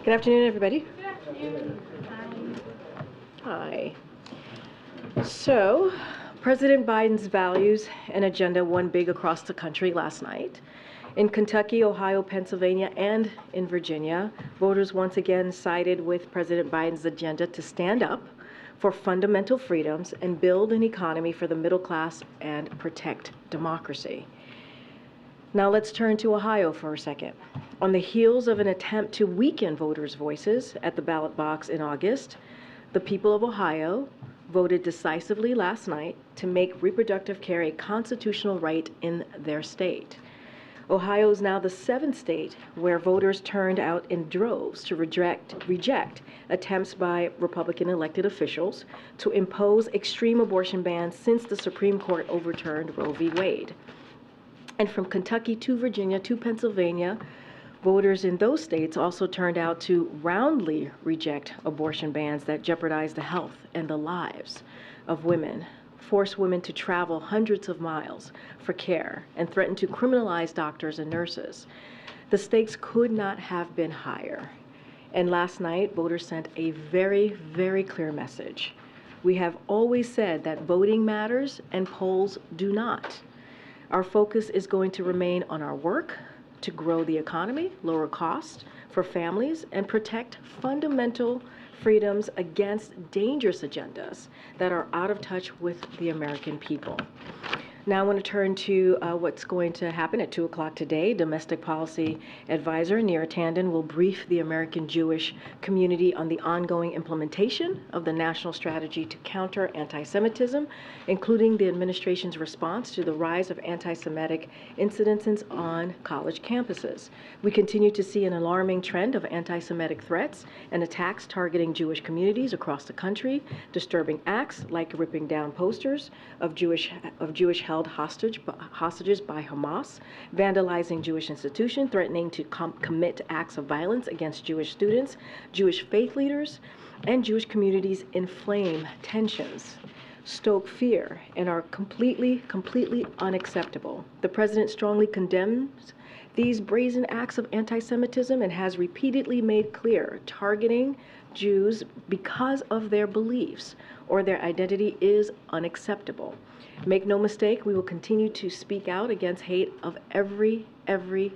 Good afternoon, everybody. Good afternoon. Hi. So, President Biden's values and agenda won big across the country last night. In Kentucky, Ohio, Pennsylvania, and in Virginia, voters once again sided with President Biden's agenda to stand up for fundamental freedoms and build an economy for the middle class and protect democracy. Now let's turn to Ohio for a second. On the heels of an attempt to weaken voters' voices at the ballot box in August, the people of Ohio voted decisively last night to make reproductive care a constitutional right in their state. Ohio is now the 7th state where voters turned out in droves to reject attempts by Republican elected officials to impose extreme abortion bans since the Supreme Court overturned Roe v. Wade. And from Kentucky to Virginia to Pennsylvania, voters in those states also turned out to roundly reject abortion bans that jeopardize the health and the lives of women, force women to travel hundreds of miles for care, and threaten to criminalize doctors and nurses. The stakes could not have been higher. And last night, voters sent a very, very clear message. We have always said that voting matters and polls do not. Our focus is going to remain on our work to grow the economy, lower costs for families, and protect fundamental freedoms against dangerous agendas that are out of touch with the American people. Now I want to turn to what's going to happen at 2 o'clock today. Domestic Policy Advisor Neera Tanden will brief the American Jewish community on the ongoing implementation of the national strategy to counter anti-Semitism, including the administration's response to the rise of anti-Semitic incidences on college campuses. We continue to see an alarming trend of anti-Semitic threats and attacks targeting Jewish communities across the country, disturbing acts like ripping down posters of Jewish held hostages by Hamas, vandalizing Jewish institutions, threatening to commit acts of violence against Jewish students, Jewish faith leaders, and Jewish communities inflame tensions, stoke fear, and are completely unacceptable. The president strongly condemns these brazen acts of anti-Semitism and has repeatedly made clear targeting Jews because of their beliefs or their identity is unacceptable. Make no mistake, we will continue to speak out against hate of every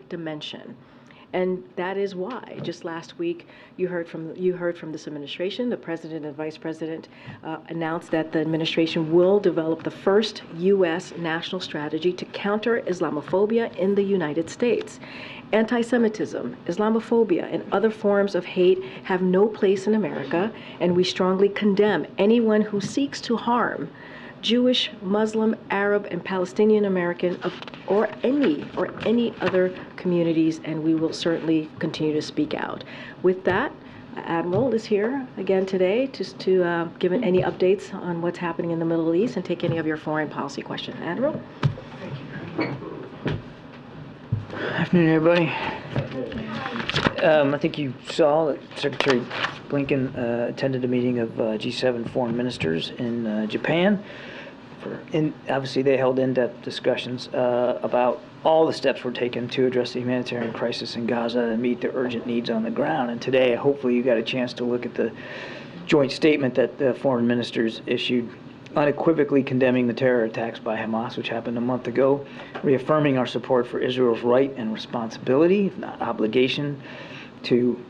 dimension. And that is why just last week you heard from this administration. The president and vice president announced that the administration will develop the first U.S. national strategy to counter Islamophobia in the United States. Anti-Semitism, Islamophobia, and other forms of hate have no place in America, and we strongly condemn anyone who seeks to harm Jewish, Muslim, Arab, and Palestinian American or any other communities, and we will certainly continue to speak out. With that, Admiral is here again today just to give any updates on what's happening in the Middle East and take any of your foreign policy questions. Admiral? Thank you. Afternoon, everybody. I think you saw that Secretary Blinken attended a meeting of G7 foreign ministers in Japan. Obviously, they held in-depth discussions about all the steps were taken to address the humanitarian crisis in Gaza and meet the urgent needs on the ground. And today, hopefully, you got a chance to look at the joint statement that the foreign ministers issued, unequivocally condemning the terror attacks by Hamas, which happened a month ago, reaffirming our support for Israel's right and responsibility, if not obligation, to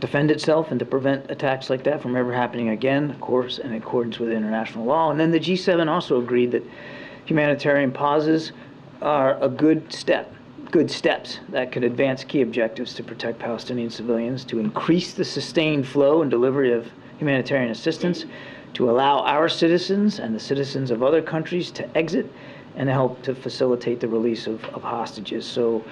defend itself and to prevent attacks like that from ever happening again, of course, in accordance with international law. And then the G7 also agreed that humanitarian pauses are a good steps that could advance key objectives to protect Palestinian civilians, to increase the sustained flow and delivery of humanitarian assistance, to allow our citizens and the citizens of other countries to exit, and help to facilitate the release of hostages. So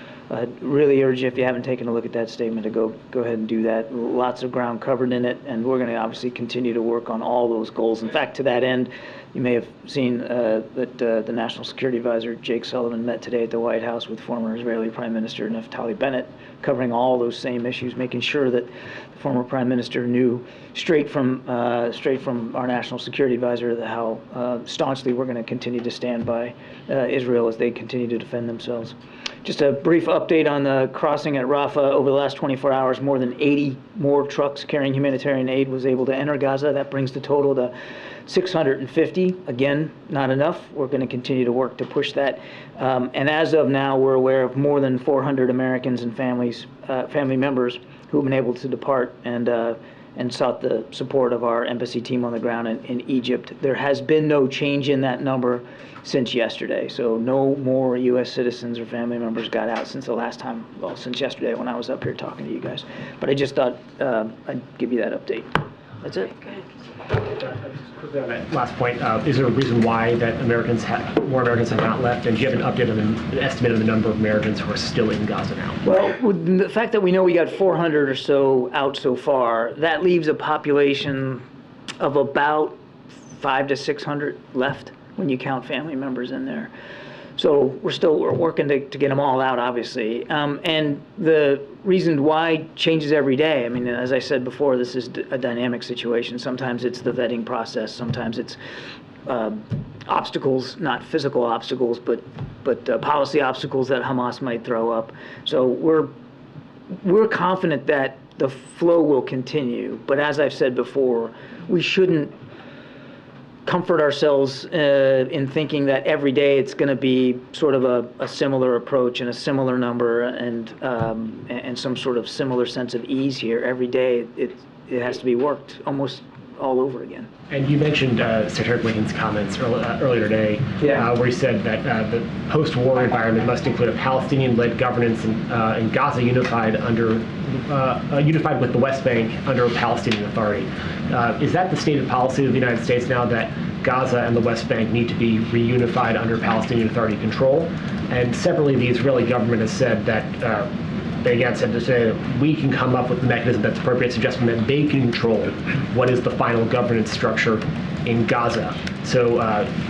really urge you, if you haven't taken a look at that statement, to go ahead and do that. Lots of ground covered in it, and we're going to obviously continue to work on all those goals. In fact, to that end, you may have seen that the National Security Advisor, Jake Sullivan, met today at the White House with former Israeli Prime Minister Naftali Bennett, covering all those same issues, making sure that the former Prime Minister knew straight from our National Security Advisor how staunchly we're going to continue to stand by Israel as they continue to defend themselves. Just a brief update on the crossing at Rafah. Over the last 24 hours, more than 80 more trucks carrying humanitarian aid was able to enter Gaza. That brings the total to 650. Again, not enough. We're going to continue to work to push that. And as of now, we're aware of more than 400 Americans and family members who have been able to depart and sought the support of our embassy team on the ground in Egypt. There has been no change in that number since yesterday. So no more U.S. citizens or family members got out since the last time, well, since yesterday when I was up here talking to you guys. But I just thought I'd give you that update. That's it. Quickly on that last point, is there a reason why that more Americans have not left? And do you have an update on an estimate of the number of Americans who are still in Gaza now? Well, with the fact that we know we got 400 or so out so far, that leaves a population of about 500 to 600 left when you count family members in there. So we're working to get them all out, obviously. And the reason why changes every day. I mean, as I said before, this is a dynamic situation. Sometimes it's the vetting process. Sometimes it's obstacles, not physical obstacles, but policy obstacles that Hamas might throw up. So we're confident that the flow will continue. But as I've said before, we shouldn't comfort ourselves in thinking that every day it's going to be sort of a similar approach and a similar number and some sort of similar sense of ease here. Every day it has to be worked almost all over again. And you mentioned Secretary Blinken's comments earlier today, where he said that the post-war environment must include a Palestinian-led governance in Gaza unified with the West Bank under a Palestinian Authority. Is that the stated policy of the United States now, that Gaza and the West Bank need to be reunified under Palestinian Authority control? And separately, the Israeli government has said that they again said to say that we can come up with the mechanism that's appropriate, suggesting that they can control what is the final governance structure in Gaza. So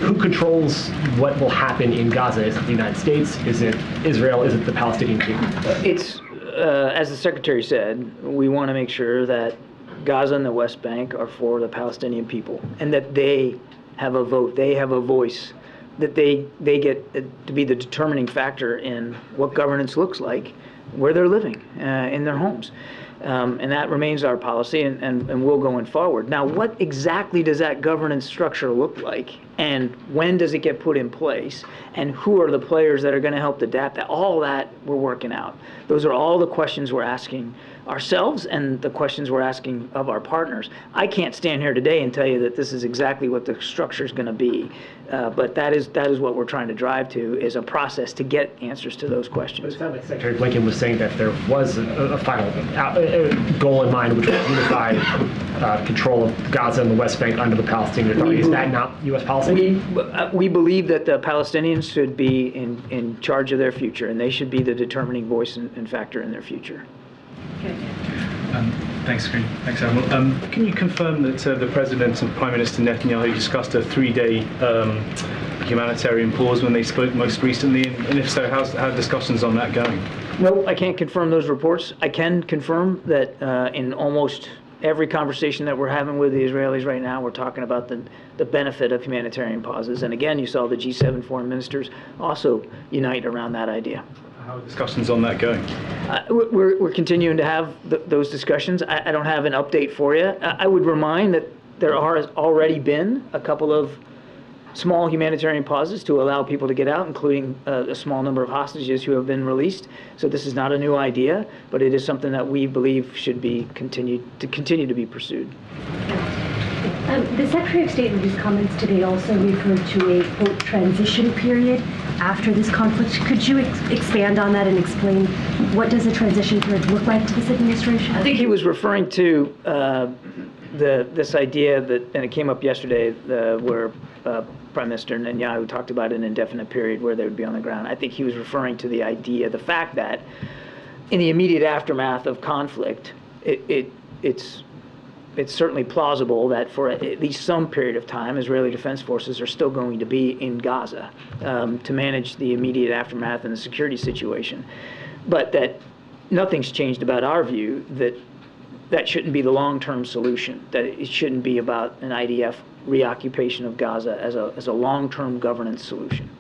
who controls what will happen in Gaza? Is it the United States? Is it Israel? Is it the Palestinian people? It's, as the Secretary said, we want to make sure that Gaza and the West Bank are for the Palestinian people and that they have a vote, they have a voice, that they get to be the determining factor in what governance looks like where they're living in their homes. And that remains our policy and will going forward. Now, what exactly does that governance structure look like? And when does it get put in place? And who are the players that are going to help adapt that? All that we're working out. Those are all the questions we're asking ourselves and the questions we're asking of our partners. I can't stand here today and tell you that this is exactly what the structure is going to be. But that is what we're trying to drive to, is a process to get answers to those questions. But it sounded like Secretary Blinken was saying that there was a final goal in mind, which was unified control of Gaza and the West Bank under the Palestinian Authority. Is that not U.S. policy? We believe that the Palestinians should be in charge of their future, and they should be the determining voice and factor in their future. Okay. Thanks, Karine. Thanks, Admiral. Can you confirm that the President and Prime Minister Netanyahu discussed a 3-day humanitarian pause when they spoke most recently? And if so, how are discussions on that going? No, I can't confirm those reports. I can confirm that in almost every conversation that we're having with the Israelis right now, we're talking about the benefit of humanitarian pauses. And again, you saw the G7 foreign ministers also unite around that idea. How are discussions on that going? We're continuing to have those discussions. I don't have an update for you. I would remind that there has already been a couple of small humanitarian pauses to allow people to get out, including a small number of hostages who have been released. So this is not a new idea, but it is something that we believe should be continue to be pursued. The Secretary of State in his comments today also referred to a, quote, transition period after this conflict. Could you expand on that and explain what does a transition period look like to this administration? I think he was referring to this idea that, and it came up yesterday, where Prime Minister Netanyahu talked about an indefinite period where they would be on the ground. I think he was referring to the idea, the fact that in the immediate aftermath of conflict, it's certainly plausible that for at least some period of time, Israeli Defense Forces are still going to be in Gaza to manage the immediate aftermath and the security situation. But that nothing's changed about our view that shouldn't be the long-term solution, that it shouldn't be about an IDF reoccupation of Gaza as a long-term governance solution.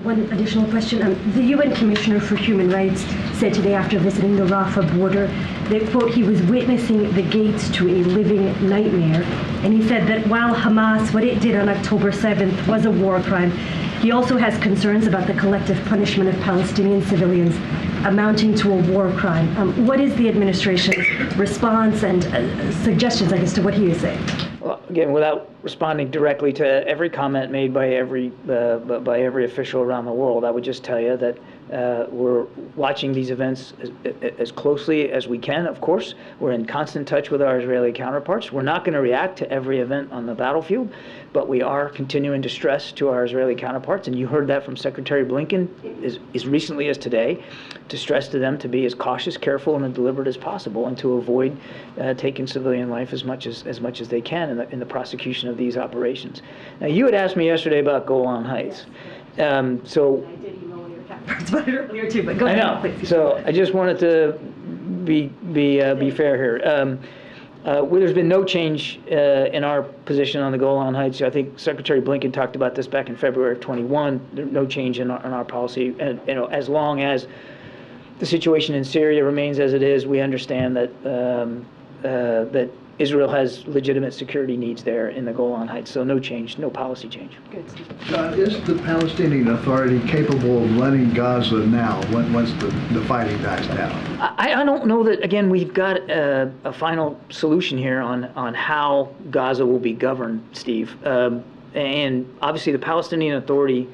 One additional question. The UN Commissioner for Human Rights said today after visiting the Rafah border that, quote, he was witnessing the gates to a living nightmare. And he said that while Hamas, what it did on October 7th was a war crime, he also has concerns about the collective punishment of Palestinian civilians amounting to a war crime. What is the administration's response and suggestions, I guess, to what he is saying? Well, again, without responding directly to every comment made by every official around the world, I would just tell you that we're watching these events as closely as we can, of course. We're in constant touch with our Israeli counterparts. We're not going to react to every event on the battlefield, but we are continuing to stress to our Israeli counterparts, and you heard that from Secretary Blinken as recently as today, to stress to them to be as cautious, careful, and deliberate as possible, and to avoid taking civilian life as much as they can in the prosecution of these operations. Now, you had asked me yesterday about Golan Heights. So I did email your counterparts about it earlier too, but go I ahead, know. please. So I just wanted to be fair here. There's been no change in our position on the Golan Heights. I think Secretary Blinken talked about this back in February of 21. There's no change in our policy, and as long as the situation in Syria remains as it is, we understand that that Israel has legitimate security needs there in the Golan Heights. So no change, no policy change. Good, Steve. Is the Palestinian Authority capable of running Gaza now once the fighting dies down? I don't know that, again, we've got a final solution here on how Gaza will be governed, Steve. And obviously the Palestinian Authority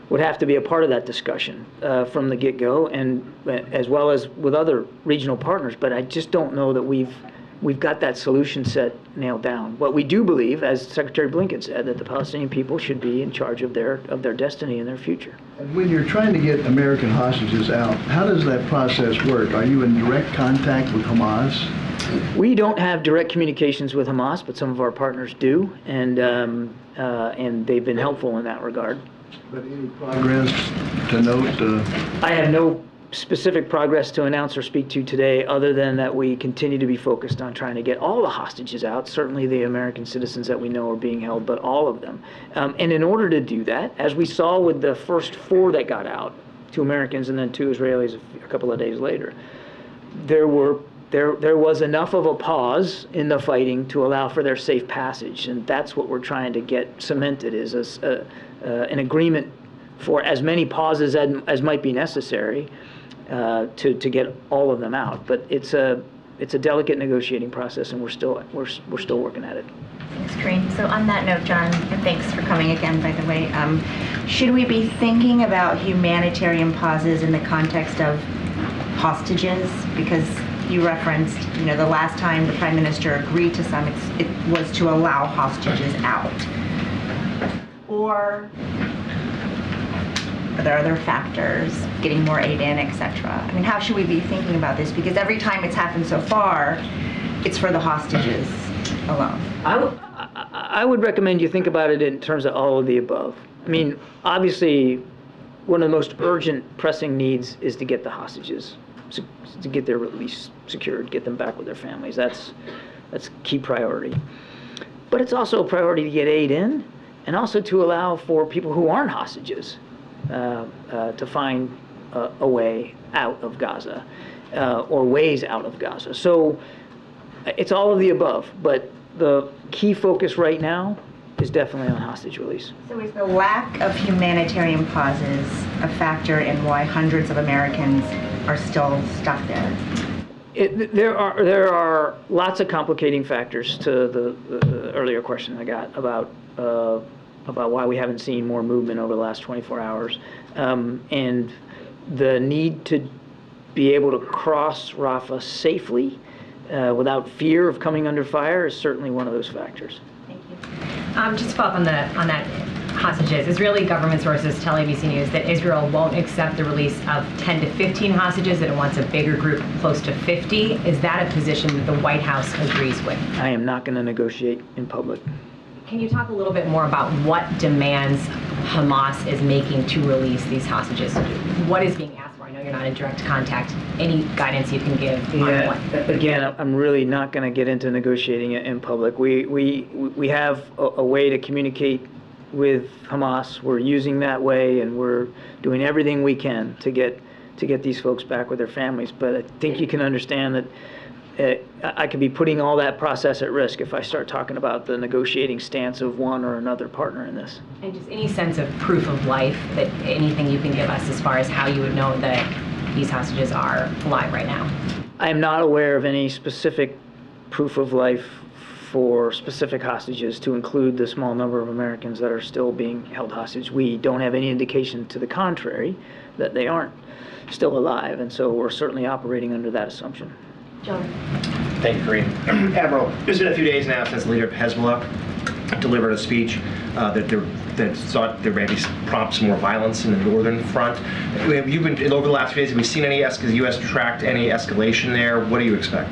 would have to be a part of that discussion from the get-go, and as well as with other regional partners. But I just don't know that we've got that solution set nailed down. What we do believe, as Secretary Blinken said, that the Palestinian people should be in charge of their destiny and their future. And when you're trying to get American hostages out, how does that process work? Are you in direct contact with Hamas? We don't have direct communications with Hamas, but some of our partners do, and they've been helpful in that regard. But any progress to note? I have no specific progress to announce or speak to today, other than that we continue to be focused on trying to get all the hostages out, certainly the American citizens that we know are being held, but all of them. And in order to do that, as we saw with the first 4 that got out, 2 Americans and then 2 Israelis a couple of days later, there was enough of a pause in the fighting to allow for their safe passage, and that's what we're trying to get cemented, is an agreement for as many pauses as might be necessary to get all of them out. But it's a delicate negotiating process, and we're still working at it. Thanks, Karine. So on that note, John, and thanks for coming again, by the way, should we be thinking about humanitarian pauses in the context of hostages? Because you referenced, the last time the Prime Minister agreed to some, it was to allow hostages out. Or are there other factors, getting more aid in, etc.? I mean, how should we be thinking about this? Because every time it's happened so far, it's for the hostages alone. I would recommend you think about it in terms of all of the above. I mean, obviously, one of the most urgent, pressing needs is to get the hostages, to get their release secured, get them back with their families. That's key priority. But it's also a priority to get aid in, and also to allow for people who aren't hostages to find a way out of Gaza, or ways out of Gaza. So it's all of the above, but the key focus right now is definitely on hostage release. So is the lack of humanitarian pauses a factor in why hundreds of Americans are still stuck there? There are lots of complicating factors to the earlier question I got about why we haven't seen more movement over the last 24 hours. And the need to be able to cross Rafah safely without fear of coming under fire is certainly one of those factors. Thank you. Just to follow up on that hostages, Israeli government sources tell ABC News that Israel won't accept the release of 10 to 15 hostages, that it wants a bigger group, close to 50. Is that a position that the White House agrees with? I am not going to negotiate in public. Can you talk a little bit more about what demands Hamas is making to release these hostages? What is being asked for? I know you're not in direct contact. Any guidance you can give on what? Again, I'm really not going to get into negotiating it in public. We have a way to communicate with Hamas. We're using that way, and we're doing everything we can to get these folks back with their families. But I think you can understand that I could be putting all that process at risk if I start talking about the negotiating stance of one or another partner in this. And just any sense of proof of life, that anything you can give us as far as how you would know that these hostages are alive right now? I am not aware of any specific proof of life for specific hostages, to include the small number of Americans that are still being held hostage. We don't have any indication to the contrary that they aren't still alive, and so we're certainly operating under that assumption. John. Thank you, Karine. Admiral, it's been a few days now since the leader of Hezbollah delivered a speech that sought there may be prompt more violence in the northern front. Have you been, over the last few days, have we seen any, has the U.S. tracked any escalation there? What do you expect?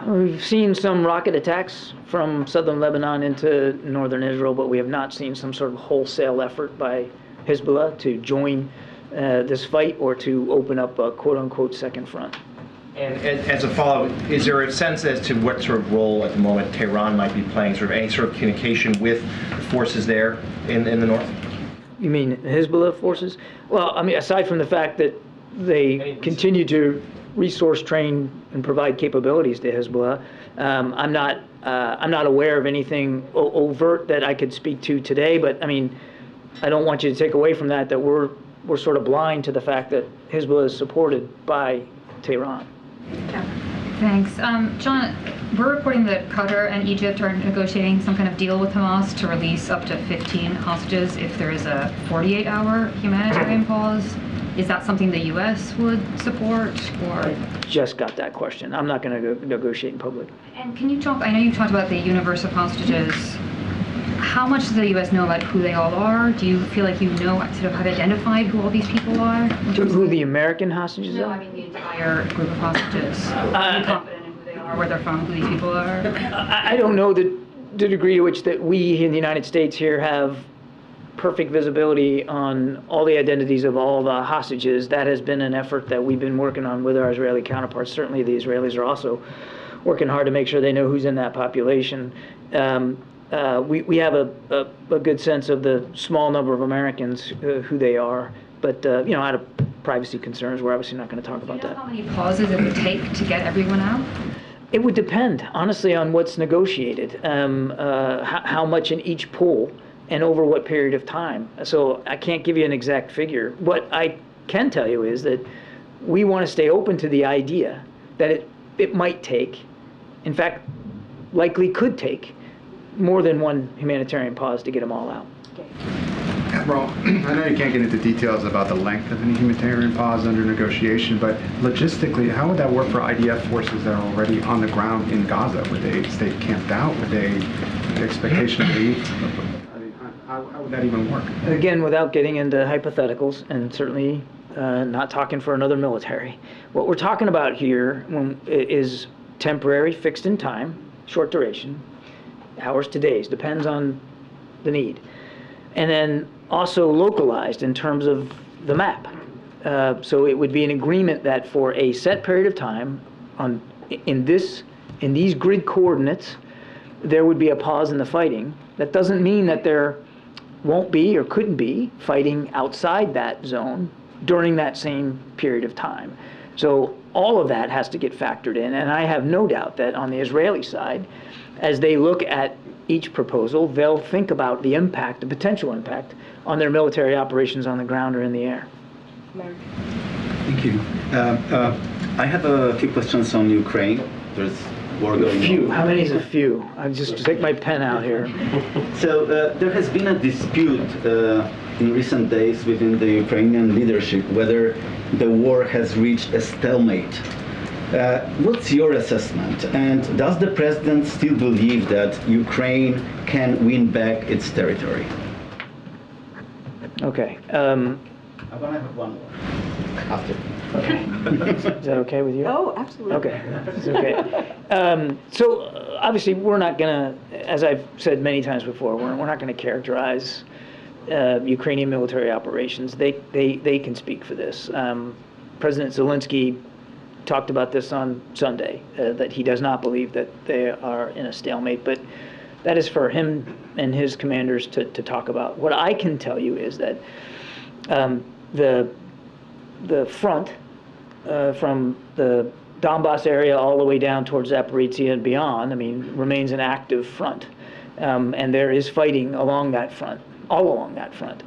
We've seen some rocket attacks from southern Lebanon into northern Israel, but we have not seen some sort of wholesale effort by Hezbollah to join this fight or to open up a quote-unquote second front. And as a follow-up, is there a sense as to what sort of role at the moment Tehran might be playing, sort of any sort of communication with the forces there in the north? You mean Hezbollah forces? Well, I mean, aside from the fact that they continue to resource train and provide capabilities to Hezbollah, I'm not aware of anything overt that I could speak to today. But I mean, I don't want you to take away from that we're sort of blind to the fact that Hezbollah is supported by Tehran. Thanks. John, we're reporting that Qatar and Egypt are negotiating some kind of deal with Hamas to release up to 15 hostages if there is a 48-hour humanitarian pause. Is that something the U.S. would support, or? I just got that question. I'm not going to go negotiate in public. And can you talk, I know you've talked about the universe of hostages. How much does the U.S. know about who they all are? Do you feel like you know, sort of have identified who all these people are? Who the American hostages are? No, I mean the entire group of hostages. Are you confident in who they are, where they're from, who these people are? I don't know the degree to which that we in the United States here have perfect visibility on all the identities of all the hostages. That has been an effort that we've been working on with our Israeli counterparts. Certainly the Israelis are also working hard to make sure they know who's in that population. We have a good sense of the small number of Americans who they are, but you know, out of privacy concerns, we're obviously not going to talk about that. How many pauses it would take to get everyone out? It would depend, honestly, on what's negotiated, how much in each pool, and over what period of time. So I can't give you an exact figure. What I can tell you is that we want to stay open to the idea that it might take, in fact, likely could take, more than one humanitarian pause to get them all out. Admiral, I know you can't get into details about the length of any humanitarian pause under negotiation, but logistically, how would that work for IDF forces that are already on the ground in Gaza? Would they stay camped out? Would they, the expectation of leave? How would that even work? Again, without getting into hypotheticals, and certainly not talking for another military, what we're talking about here is temporary, fixed in time, short duration, hours to days, depends on the need. And then also localized in terms of the map. So it would be an agreement that for a set period of time, in these grid coordinates, there would be a pause in the fighting. That doesn't mean that there won't be or couldn't be fighting outside that zone during that same period of time. So all of that has to get factored in, and I have no doubt that on the Israeli side, as they look at each proposal, they'll think about the impact, the potential impact, on their military operations on the ground or in the air. Thank you. I have a few questions on Ukraine. There's war going on. Few. How many is a few? I'll just take my pen out here. So there has been a dispute in recent days within the Ukrainian leadership whether the war has reached a stalemate. What's your assessment? And does the president still believe that Ukraine can win back its territory? Okay. I'm going to have one more after. Okay. Is that okay with you? Oh, absolutely. Okay. It's okay. So obviously we're not going to, as I've said many times before, we're not going to characterize Ukrainian military operations. They can speak for this. President Zelensky talked about this on Sunday, that he does not believe that they are in a stalemate. But that is for him and his commanders to talk about. What I can tell you is that the front from the Donbass area all the way down towards Zaporizhia and beyond, I mean, remains an active front. And there is fighting along that front, all along that front.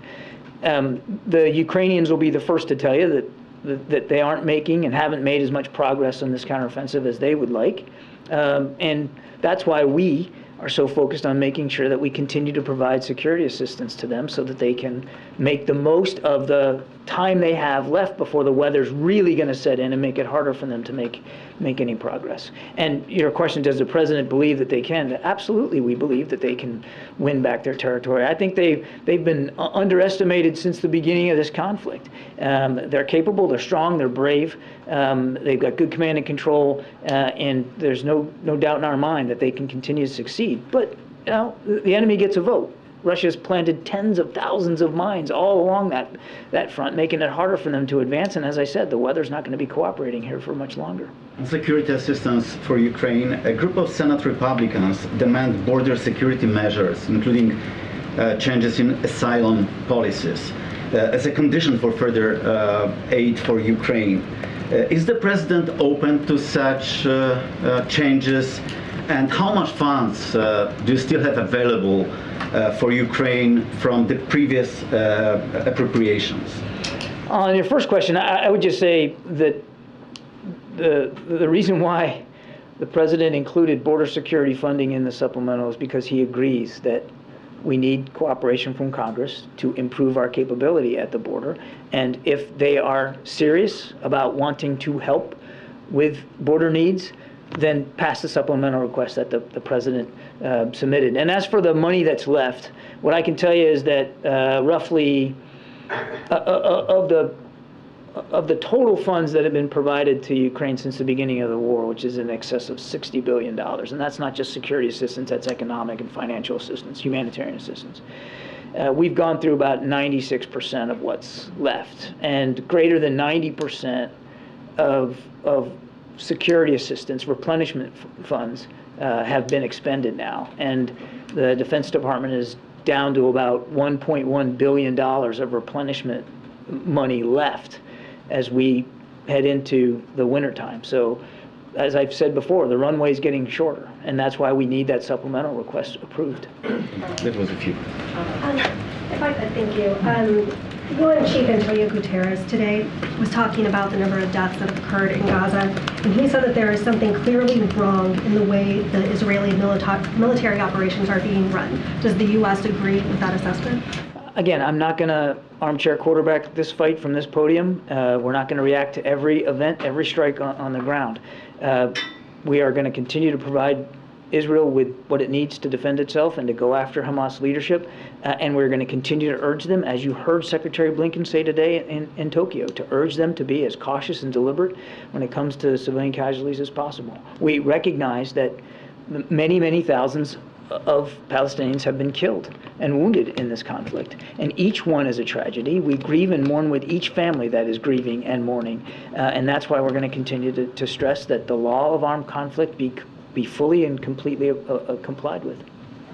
The Ukrainians will be the first to tell you that they aren't making and haven't made as much progress on this counteroffensive as they would like. And that's why we are so focused on making sure that we continue to provide security assistance to them so that they can make the most of the time they have left before the weather's really going to set in and make it harder for them to make any progress. And your question, does the president believe that they can? Absolutely, we believe that they can win back their territory. I think they've been underestimated since the beginning of this conflict. They're capable, they're strong, they're brave, they've got good command and control, and there's no doubt in our mind that they can continue to succeed. But the enemy gets a vote. Russia's planted tens of thousands of mines all along that front, making it harder for them to advance. And as I said, the weather's not going to be cooperating here for much longer. On security assistance for Ukraine, a group of Senate Republicans demand border security measures, including changes in asylum policies, as a condition for further aid for Ukraine. Is the president open to such changes? And how much funds do you still have available for Ukraine from the previous appropriations? On your first question, I would just say that the reason why the president included border security funding in the supplemental is because he agrees that we need cooperation from Congress to improve our capability at the border. And if they are serious about wanting to help with border needs, then pass the supplemental request that the president submitted. And as for the money that's left, what I can tell you is that roughly of the total funds that have been provided to Ukraine since the beginning of the war, which is in excess of $60 billion, and that's not just security assistance, that's economic and financial assistance, humanitarian assistance. We've gone through about 96% of what's left, and greater than 90% of security assistance, replenishment funds have been expended now. And the Defense Department is down to about $1.1 billion of replenishment money left as we head into the wintertime. So as I've said before, the runway is getting shorter, and that's why we need that supplemental request approved. That was a few. If I could, thank you. UN Chief Antonio Guterres today was talking about the number of deaths that have occurred in Gaza, and he said that there is something clearly wrong in the way the Israeli military operations are being run. Does the U.S. agree with that assessment? Again, I'm not going to armchair quarterback this fight from this podium. We're not going to react to every event, every strike on the ground. We are going to continue to provide Israel with what it needs to defend itself and to go after Hamas leadership. And we're going to continue to urge them, as you heard Secretary Blinken say today in Tokyo, to urge them to be as cautious and deliberate when it comes to civilian casualties as possible. We recognize that many, many thousands of Palestinians have been killed and wounded in this conflict. And each one is a tragedy. We grieve and mourn with each family that is grieving and mourning. And that's why we're going to continue to stress that the law of armed conflict be fully and completely complied with.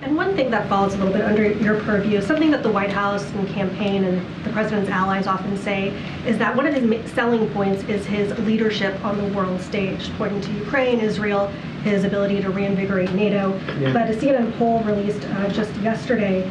And one thing that falls a little bit under your purview, something that the White House and campaign and the president's allies often say, is that one of his selling points is his leadership on the world stage, pointing to Ukraine, Israel, his ability to reinvigorate NATO. Yeah. But a CNN poll released just yesterday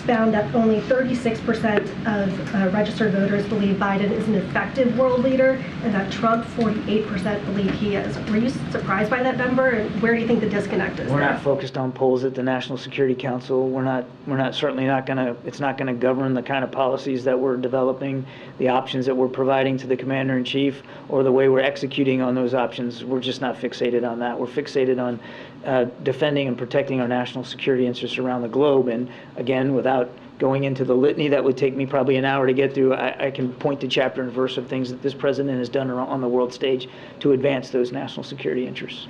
found that only 36% of registered voters believe Biden is an effective world leader, and that Trump, 48% believe he is. Were you surprised by that number, and where do you think the disconnect is? We're not focused on polls at the National Security Council. It's not gonna govern the kind of policies that we're developing, the options that we're providing to the Commander-in-Chief, or the way we're executing on those options. We're just not fixated on that. We're fixated on defending and protecting our national security interests around the globe. And again, without going into the litany that would take me probably an hour to get through, I can point to chapter and verse of things that this president has done on the world stage to advance those national security interests.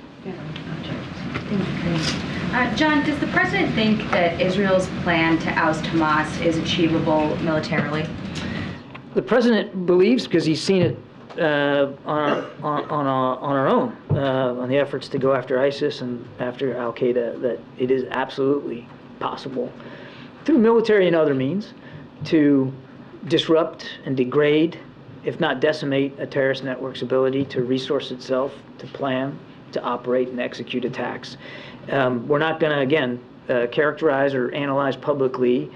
John, does the president think that Israel's plan to oust Hamas is achievable militarily? The president believes, because he's seen it on our own. on the efforts to go after ISIS and after Al-Qaeda, that it is absolutely possible, through military and other means, to disrupt and degrade, if not decimate, a terrorist network's ability to resource itself, to plan, to operate and execute attacks. We're not going to, again, characterize or analyze publicly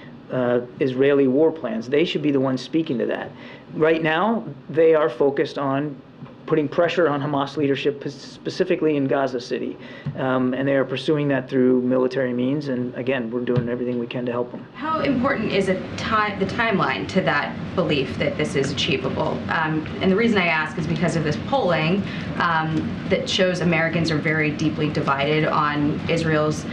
Israeli war plans. They should be the ones speaking to that. Right now, they are focused on putting pressure on Hamas leadership, specifically in Gaza City, and they are pursuing that through military means. And again, we're doing everything we can to help them. How important is the timeline to that belief that this is achievable? And the reason I ask is because of this polling that shows Americans are very deeply divided on Israel's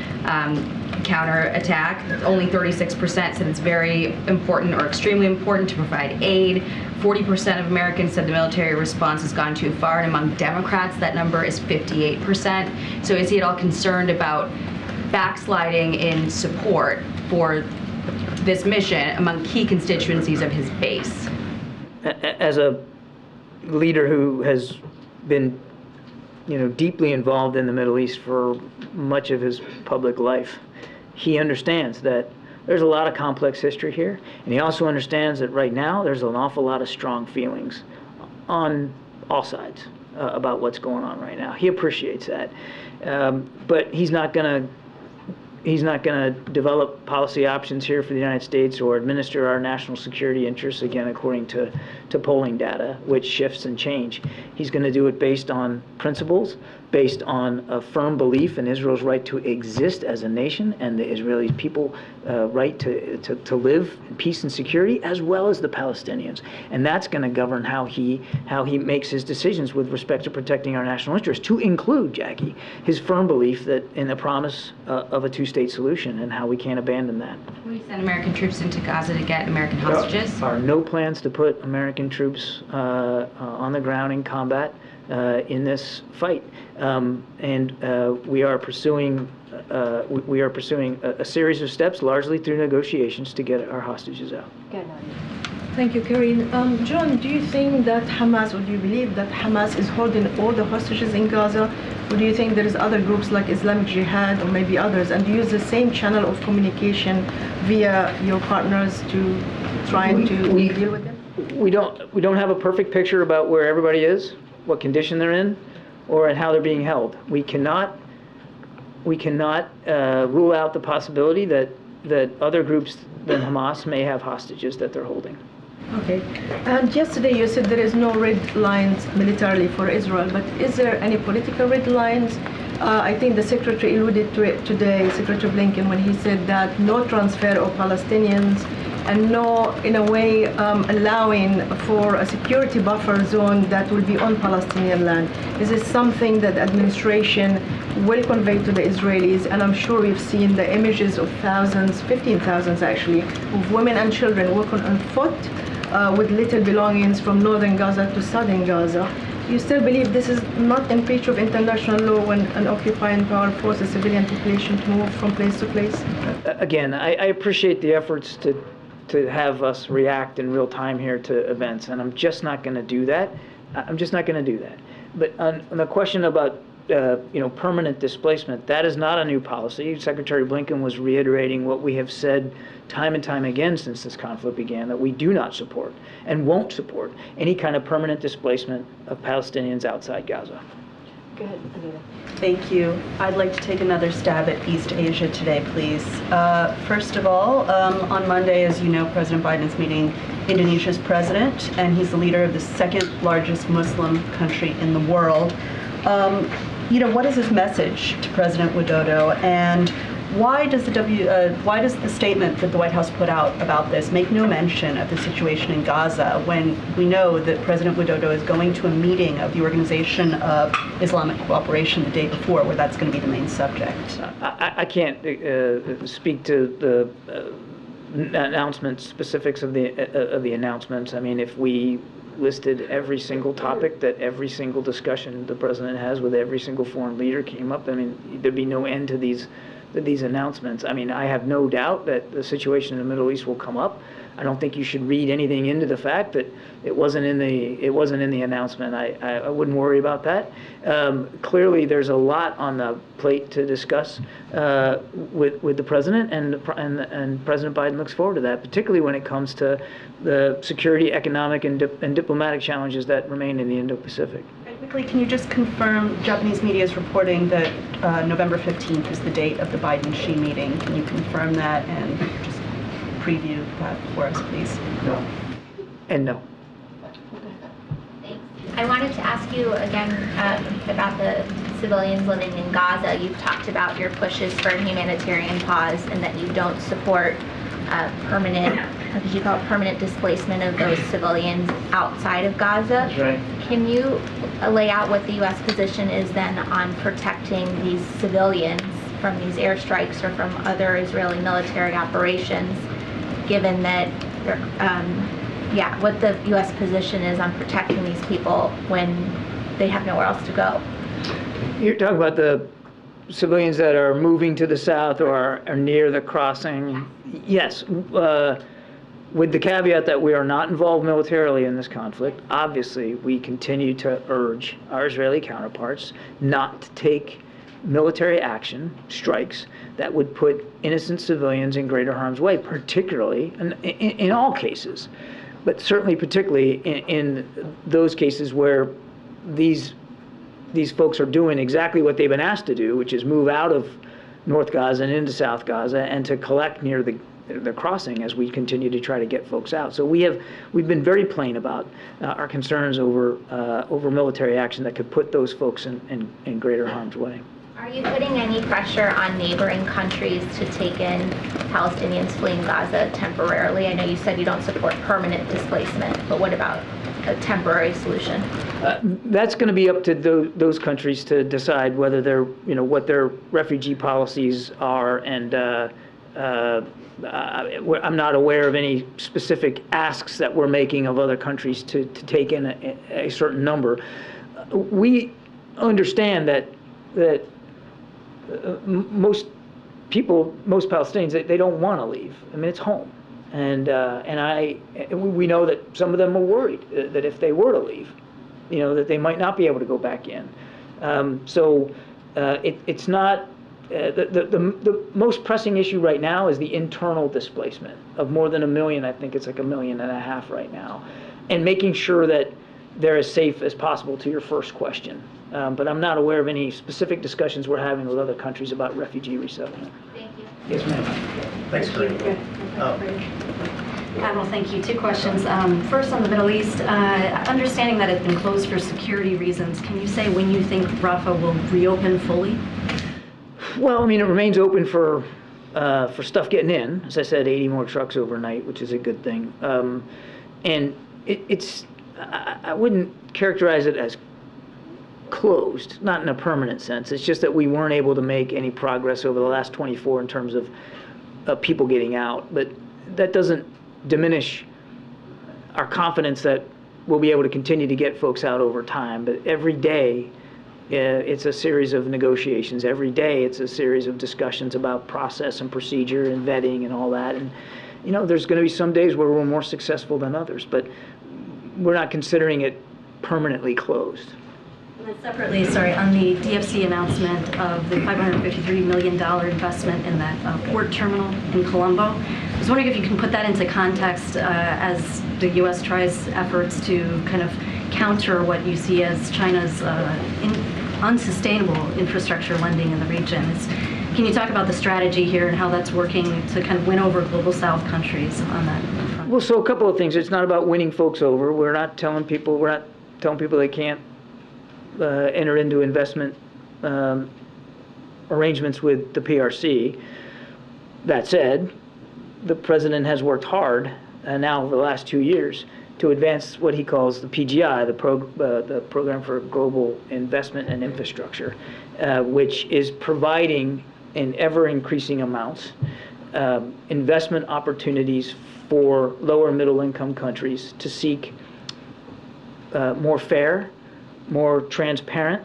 counterattack. Only 36% said it's very important or extremely important to provide aid. 40% of Americans said the military response has gone too far, and among Democrats, that number is 58%. So is he at all concerned about backsliding in support for this mission among key constituencies of his base? As a leader who has been, deeply involved in the Middle East for much of his public life, he understands that there's a lot of complex history here, and he also understands that right now there's an awful lot of strong feelings on all sides about what's going on right now. He appreciates that, but he's not going to develop policy options here for the United States or administer our national security interests, again, according to polling data, which shifts and change. He's going to do it based on principles, based on a firm belief in Israel's right to exist as a nation and the Israeli people right to live in peace and security, as well as the Palestinians. And that's going to govern how he makes his decisions with respect to protecting our national interests, to include, Jackie, his firm belief that in the promise of a two-state solution and how we can't abandon that. Will you send American troops into Gaza to get American hostages? There are no plans to put American troops on the ground in combat in this fight, and we are pursuing a series of steps, largely through negotiations, to get our hostages out. Thank you, Karine. John, do you think that Hamas, or do you believe that Hamas is holding all the hostages in Gaza, or do you think there is other groups like Islamic Jihad or maybe others, and do you use the same channel of communication via your partners to try and deal with them? We don't have a perfect picture about where everybody is, what condition they're in, or how they're being held. We cannot rule out the possibility that other groups than Hamas may have hostages that they're holding. Okay. And yesterday you said there is no red lines militarily for Israel, but is there any political red lines? I think the Secretary alluded to it today, Secretary Blinken, when he said that no transfer of Palestinians and no, in a way, allowing for a security buffer zone that will be on Palestinian land. Is this something that the administration will convey to the Israelis? And I'm sure we've seen the images of thousands, 15,000 actually, of women and children walking on foot with little belongings from northern Gaza to southern Gaza. Do you still believe this is not in breach of international law when an occupying power forces civilian population to move from place to place? Again, I appreciate the efforts to have us react in real time here to events, and I'm just not going to do that. But on the question about permanent displacement, that is not a new policy. Secretary Blinken was reiterating what we have said time and time again since this conflict began, that we do not support and won't support any kind of permanent displacement of Palestinians outside Gaza. Go ahead, Anita. Thank you. I'd like to take another stab at East Asia today, please. First of all, on Monday, as you know, President Biden is meeting Indonesia's president, and he's the leader of the second largest Muslim country in the world. What is his message to President Widodo, and why does the statement that the White House put out about this make no mention of the situation in Gaza when we know that President Widodo is going to a meeting of the Organization of Islamic Cooperation the day before, where that's going to be the main subject? I can't speak to the announcement specifics of the announcements. I mean, if we listed every single topic that every single discussion the president has with every single foreign leader came up, I mean, there'd be no end to these these announcements. I mean, I have no doubt that the situation in the Middle East will come up. I don't think you should read anything into the fact that it wasn't in the announcement. I wouldn't worry about that. Clearly, there's a lot on the plate to discuss with the president, and President Biden looks forward to that, particularly when it comes to the security, economic, and diplomatic challenges that remain in the Indo-Pacific. Quickly, can you just confirm, Japanese media is reporting that November 15th is the date of the Biden-Xi meeting. Can you confirm that and just preview that for us, please? No. And no. I wanted to ask you again about the civilians living in Gaza. You've talked about your pushes for a humanitarian pause and that you don't support permanent, what did you call it, permanent displacement of those civilians outside of Gaza. That's right. Can you lay out what the U.S. position is then on protecting these civilians from these airstrikes or from other Israeli military operations, given that what the U.S. position is on protecting these people when they have nowhere else to go? You're talking about the civilians that are moving to the south or are near the crossing. Yes, with the caveat that we are not involved militarily in this conflict. Obviously, we continue to urge our Israeli counterparts not to take military action, strikes, that would put innocent civilians in greater harm's way, particularly in all cases, but certainly particularly in those cases where these folks are doing exactly what they've been asked to do, which is move out of North Gaza and into South Gaza and to collect near the crossing as we continue to try to get folks out. So we've been very plain about our concerns over military action that could put those folks in greater harm's way. Are you putting any pressure on neighboring countries to take in Palestinians fleeing Gaza temporarily? I know you said you don't support permanent displacement, but what about a temporary solution? That's going to be up to those countries to decide whether what their refugee policies are, and I'm not aware of any specific asks that we're making of other countries to take in a certain number. We understand that most Palestinians, they don't want to leave. I mean, it's home. And we know that some of them are worried that if they were to leave, that they might not be able to go back in. It's not the most pressing issue right now is the internal displacement of more than 1 million. I think it's like 1.5 million right now, and making sure that they're as safe as possible. To your first question, but I'm not aware of any specific discussions we're having with other countries about refugee resettlement. Thank you. Yes, ma'am. Thanks, Karine. Admiral, thank you. 2 questions. First, on the Middle East, understanding that it's been closed for security reasons, can you say when you think Rafah will reopen fully? Well, I mean, it remains open for stuff getting in. As I said, 80 more trucks overnight, which is a good thing. And I wouldn't characterize it as closed, not in a permanent sense. It's just that we weren't able to make any progress over the last 24 in terms of people getting out. But that doesn't diminish our confidence that we'll be able to continue to get folks out over time. But every day, it's a series of negotiations. Every day, it's a series of discussions about process and procedure and vetting and all that. And, there's going to be some days where we're more successful than others, but we're not considering it permanently closed. And then separately, on the DFC announcement of the $553 million investment in that port terminal in Colombo, I was wondering if you can put that into context as the U.S. tries efforts to kind of counter what you see as China's unsustainable infrastructure lending in the region. Can you talk about the strategy here and how that's working to kind of win over global South countries on that front? Well, so a couple of things. It's not about winning folks over. We're not telling people they can't enter into investment arrangements with the PRC. That said, the president has worked hard now over the last 2 years to advance what he calls the PGI, the Program for Global Investment and Infrastructure, which is providing in ever-increasing amounts investment opportunities for lower middle-income countries to seek more fair, more transparent,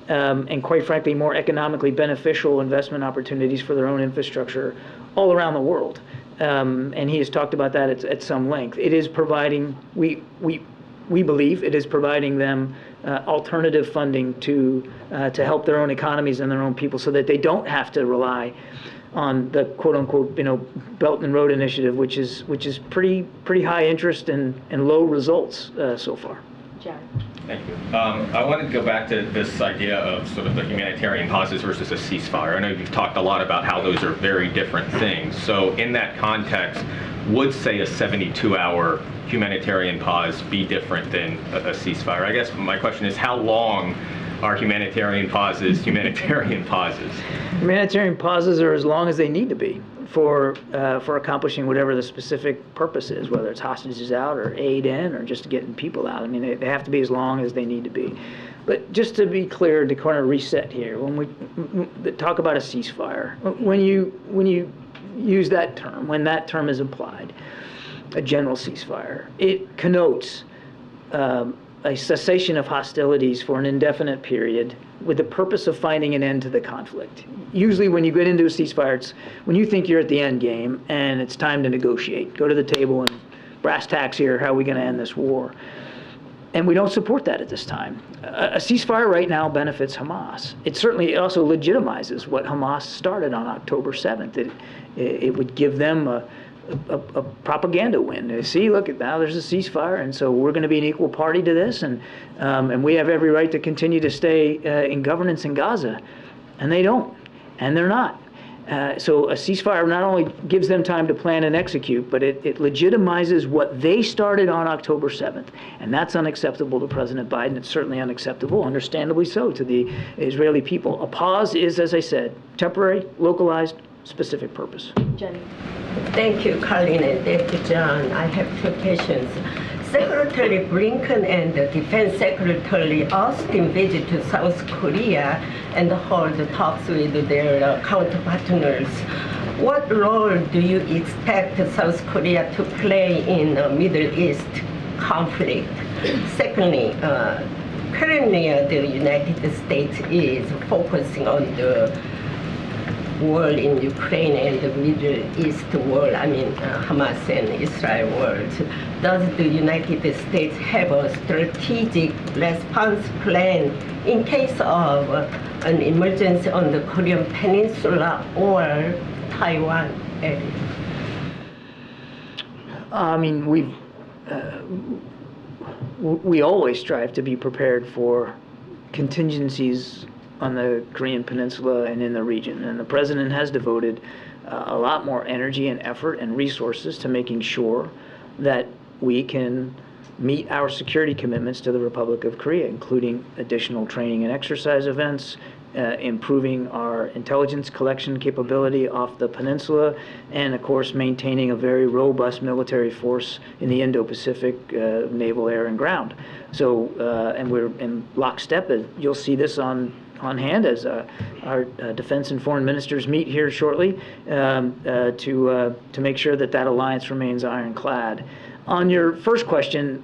and quite frankly, more economically beneficial investment opportunities for their own infrastructure all around the world. And he has talked about that at some length. It is providing, we believe it is providing them alternative funding to help their own economies and their own people, so that they don't have to rely on the quote-unquote, Belt and Road Initiative, which is pretty high interest and low results so far. Jared. Thank you. I wanted to go back to this idea of sort of the humanitarian pauses versus a ceasefire. I know you've talked a lot about how those are very different things. So in that context, would, say, a 72-hour humanitarian pause be different than a ceasefire? I guess my question is, how long are humanitarian pauses humanitarian pauses? Humanitarian pauses are as long as they need to be for accomplishing whatever the specific purpose is, whether it's hostages out or aid in or just getting people out. I mean, they have to be as long as they need to be. But just to be clear, to kind of reset here, when we talk about a ceasefire, when you use that term, when that term is applied, a general ceasefire, it connotes a cessation of hostilities for an indefinite period with the purpose of finding an end to the conflict. Usually when you get into a ceasefire, it's when you think you're at the end game and it's time to negotiate. Go to the table and brass tacks here, how are we going to end this war? And we don't support that at this time. A ceasefire right now benefits Hamas. It also legitimizes what Hamas started on October 7th. It would give them a propaganda win. See, look, now there's a ceasefire, and so we're going to be an equal party to this, and we have every right to continue to stay in governance in Gaza. And they don't, and they're not. So a ceasefire not only gives them time to plan and execute, but it legitimizes what they started on October 7th. And that's unacceptable to President Biden. It's certainly unacceptable, understandably so, to the Israeli people. A pause is, as I said, temporary, localized, specific purpose. Jenny. Thank you, Karine and Deputy John. I have two questions. Secretary Blinken and Defense Secretary Austin visit to South Korea and hold talks with their counterpartners. What role do you expect South Korea to play in the Middle East conflict? Secondly, currently the United States is focusing on the war in Ukraine and the Middle East war, Hamas and Israel war. Does the United States have a strategic response plan in case of an emergency on the Korean Peninsula or Taiwan area? I mean, we always strive to be prepared for contingencies on the Korean Peninsula and in the region. And the president has devoted a lot more energy and effort and resources to making sure that we can meet our security commitments to the Republic of Korea, including additional training and exercise events, improving our intelligence collection capability off the peninsula, and of course maintaining a very robust military force in the Indo-Pacific naval, air, and ground. So, and we're in lockstep. You'll see this on hand as our defense and foreign ministers meet here shortly to make sure that that alliance remains ironclad. On your first question,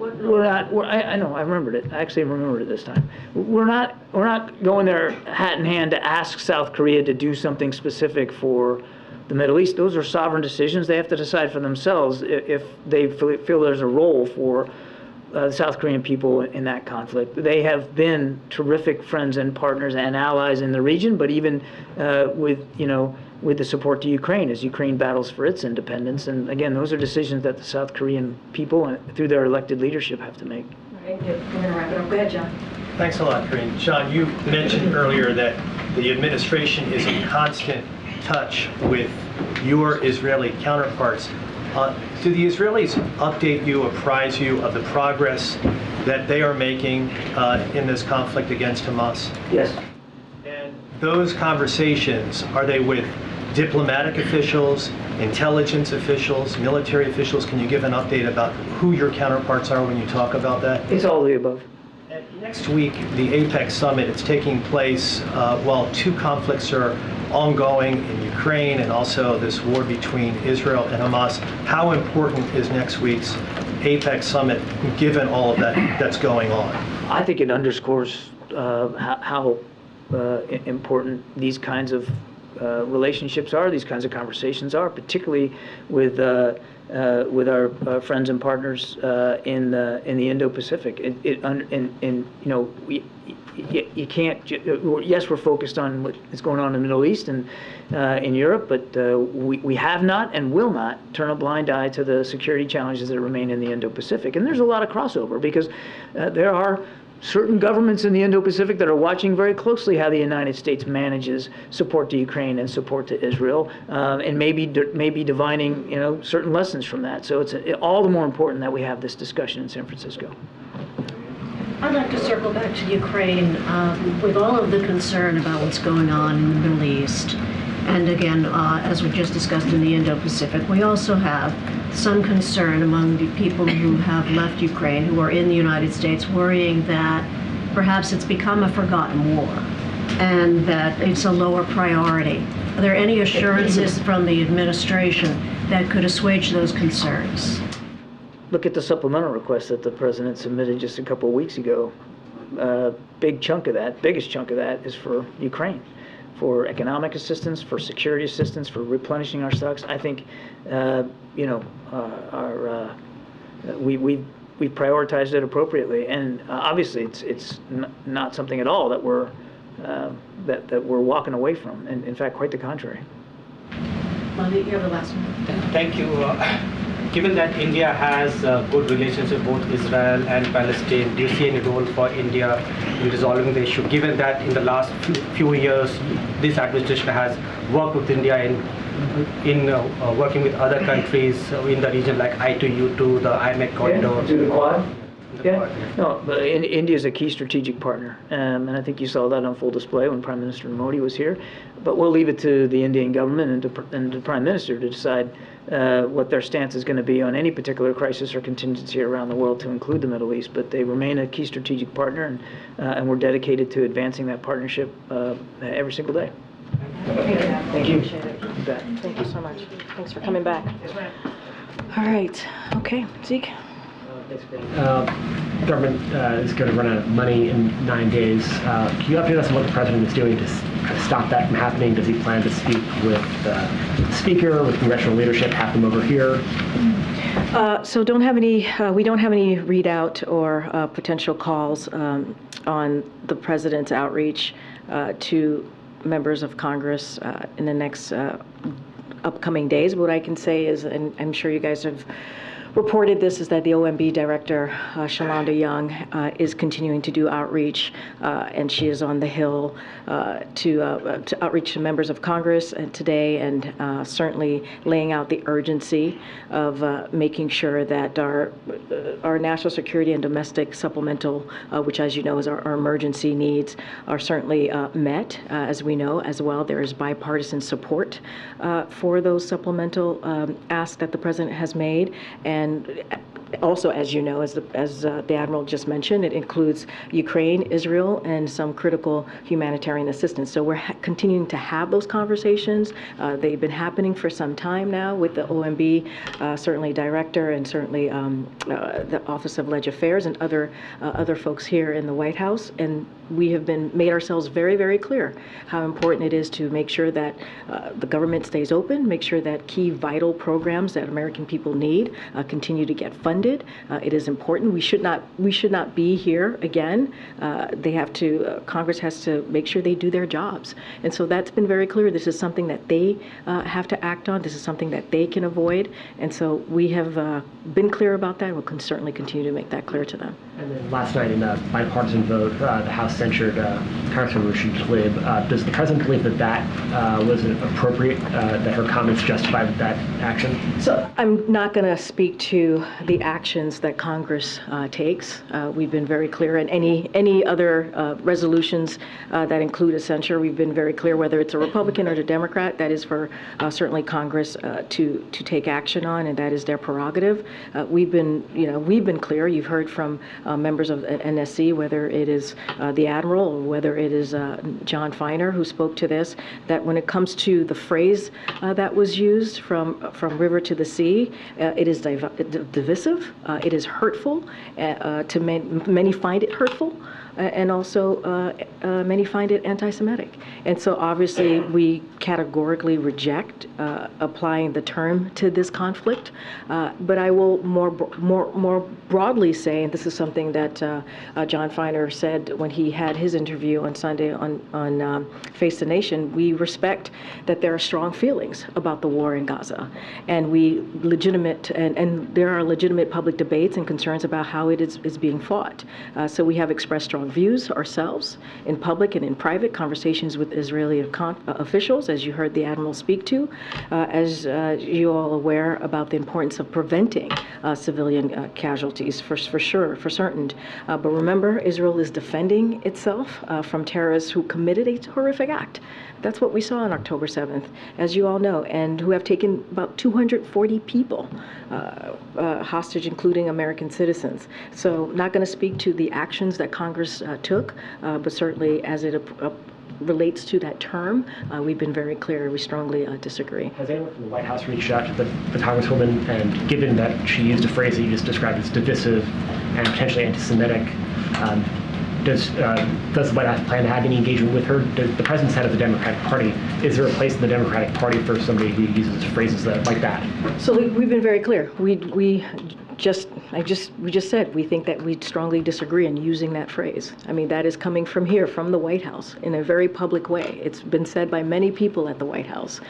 I know, I remembered it. I actually remembered it this time. We're not going there hat in hand to ask South Korea to do something specific for the Middle East. Those are sovereign decisions. They have to decide for themselves if they feel there's a role for the South Korean people in that conflict. They have been terrific friends and partners and allies in the region, but even with the support to Ukraine as Ukraine battles for its independence. And again, those are decisions that the South Korean people, through their elected leadership, have to make. Thank you. We're going to wrap it up. Go ahead, John. Thanks a lot, Karine. John, you mentioned earlier that the administration is in constant touch with your Israeli counterparts. Do the Israelis update you, apprise you of the progress that they are making in this conflict against Hamas? Yes. And those conversations, are they with diplomatic officials, intelligence officials, military officials? Can you give an update about who your counterparts are when you talk about that? It's all of the above. And next week, the APEC summit, it's taking place while two conflicts are ongoing in Ukraine and also this war between Israel and Hamas. How important is next week's APEC summit given all of that that's going on? I think it underscores how important these kinds of relationships are, these kinds of conversations are, particularly with our friends and partners in the Indo-Pacific. You can't. Yes, we're focused on what is going on in the Middle East and in Europe, but we have not and will not turn a blind eye to the security challenges that remain in the Indo-Pacific. And there's a lot of crossover because there are certain governments in the Indo-Pacific that are watching very closely how the United States manages support to Ukraine and support to Israel, and maybe divining certain lessons from that. So it's all the more important that we have this discussion in San Francisco. I'd like to circle back to Ukraine with all of the concern about what's going on in the Middle East. And again, as we just discussed in the Indo-Pacific, we also have some concern among the people who have left Ukraine, who are in the United States, worrying that perhaps it's become a forgotten war and that it's a lower priority. Are there any assurances from the administration that could assuage those concerns? Look at the supplemental request that the president submitted just a couple of weeks ago. Biggest chunk of that is for Ukraine, for economic assistance, for security assistance, for replenishing our stocks. I think, we prioritized it appropriately, and obviously it's not something at all that we're walking away from. And in fact, quite the contrary. Malik, you're the last one. Thank you. Given that India has good relations with both Israel and Palestine, do you see any role for India in resolving the issue? Given that in the last few years, this administration has worked with India in working with other countries in the region, like I-2U2, the IMEC corridor. To the Quad? Yeah. No, but India is a key strategic partner, and I think you saw that on full display when Prime Minister Modi was here. But we'll leave it to the Indian government and the Prime Minister to decide what their stance is going to be on any particular crisis or contingency around the world, to include the Middle East. But they remain a key strategic partner, and we're dedicated to advancing that partnership every single day. Thank you. Appreciate it. Thank you so much. Thanks for coming back. All right. Okay, Zeke. Government is going to run out of money in 9 days. Can you update us on what the president is doing to stop that from happening? Does he plan to speak with the speaker, with congressional leadership, have them over here? So we don't have any readout or potential calls on the president's outreach to members of Congress in the next upcoming days. What I can say is, and I'm sure you guys have reported this, is that the OMB director, Shalonda Young, is continuing to do outreach, and she is on the Hill to outreach to members of Congress today, and certainly laying out the urgency of making sure that our national security and domestic supplemental, which, as you know, is our emergency needs, are certainly met. As we know as well, there is bipartisan support for those supplemental asks that the president has made. And also, as you know, as the Admiral just mentioned, it includes Ukraine, Israel, and some critical humanitarian assistance. So we're continuing to have those conversations. They've been happening for some time now with the OMB, certainly director, and certainly the Office of Leg Affairs and other folks here in the White House. And we have made ourselves very, very clear how important it is to make sure that the government stays open, make sure that key vital programs that American people need continue to get funded. It is important. We should not be here again. Congress has to make sure they do their jobs. And so that's been very clear. This is something that they have to act on. This is something that they can avoid. And so we have been clear about that. We'll certainly continue to make that clear to them. And then last night in a bipartisan vote, the House censured Congresswoman Rashida Tlaib. Does the president believe that was appropriate, that her comments justified that action? So I'm not going to speak to the actions that Congress takes. We've been very clear, and any other resolutions that include a censure, we've been very clear, whether it's a Republican or a Democrat, that is for certainly Congress to take action on, and that is their prerogative. We've been clear. You've heard from members of NSC, whether it is the Admiral or whether it is John Feiner who spoke to this, that when it comes to the phrase that was used from river to the sea, it is divisive, it is hurtful, many find it hurtful, and also many find it anti-Semitic. And so obviously we categorically reject applying the term to this conflict. But I will more broadly say, and this is something that John Feiner said when he had his interview on Sunday on Face the Nation, we respect that there are strong feelings about the war in Gaza, and and there are legitimate public debates and concerns about how it is being fought. So we have expressed strong views ourselves in public and in private conversations with Israeli officials, as you heard the Admiral speak to, as you all aware about the importance of preventing civilian casualties for sure, for certain. But remember, Israel is defending itself from terrorists who committed a horrific act. That's what we saw on October 7th, as you all know, and who have taken about 240 people hostage, including American citizens. So not going to speak to the actions that Congress took, but certainly as it relates to that term, we've been very clear. We strongly disagree. Has anyone from the White House reached out to the Congresswoman, and given that she used a phrase that you just described as divisive and potentially anti-Semitic, does the White House plan to have any engagement with her? The president's head of the Democratic Party. Is there a place in the Democratic Party for somebody who uses phrases like that? So we've been very clear. We just said we think that we strongly disagree in using that phrase. I mean, that is coming from here, from the White House, in a very public way. It's been said by many people at the White House.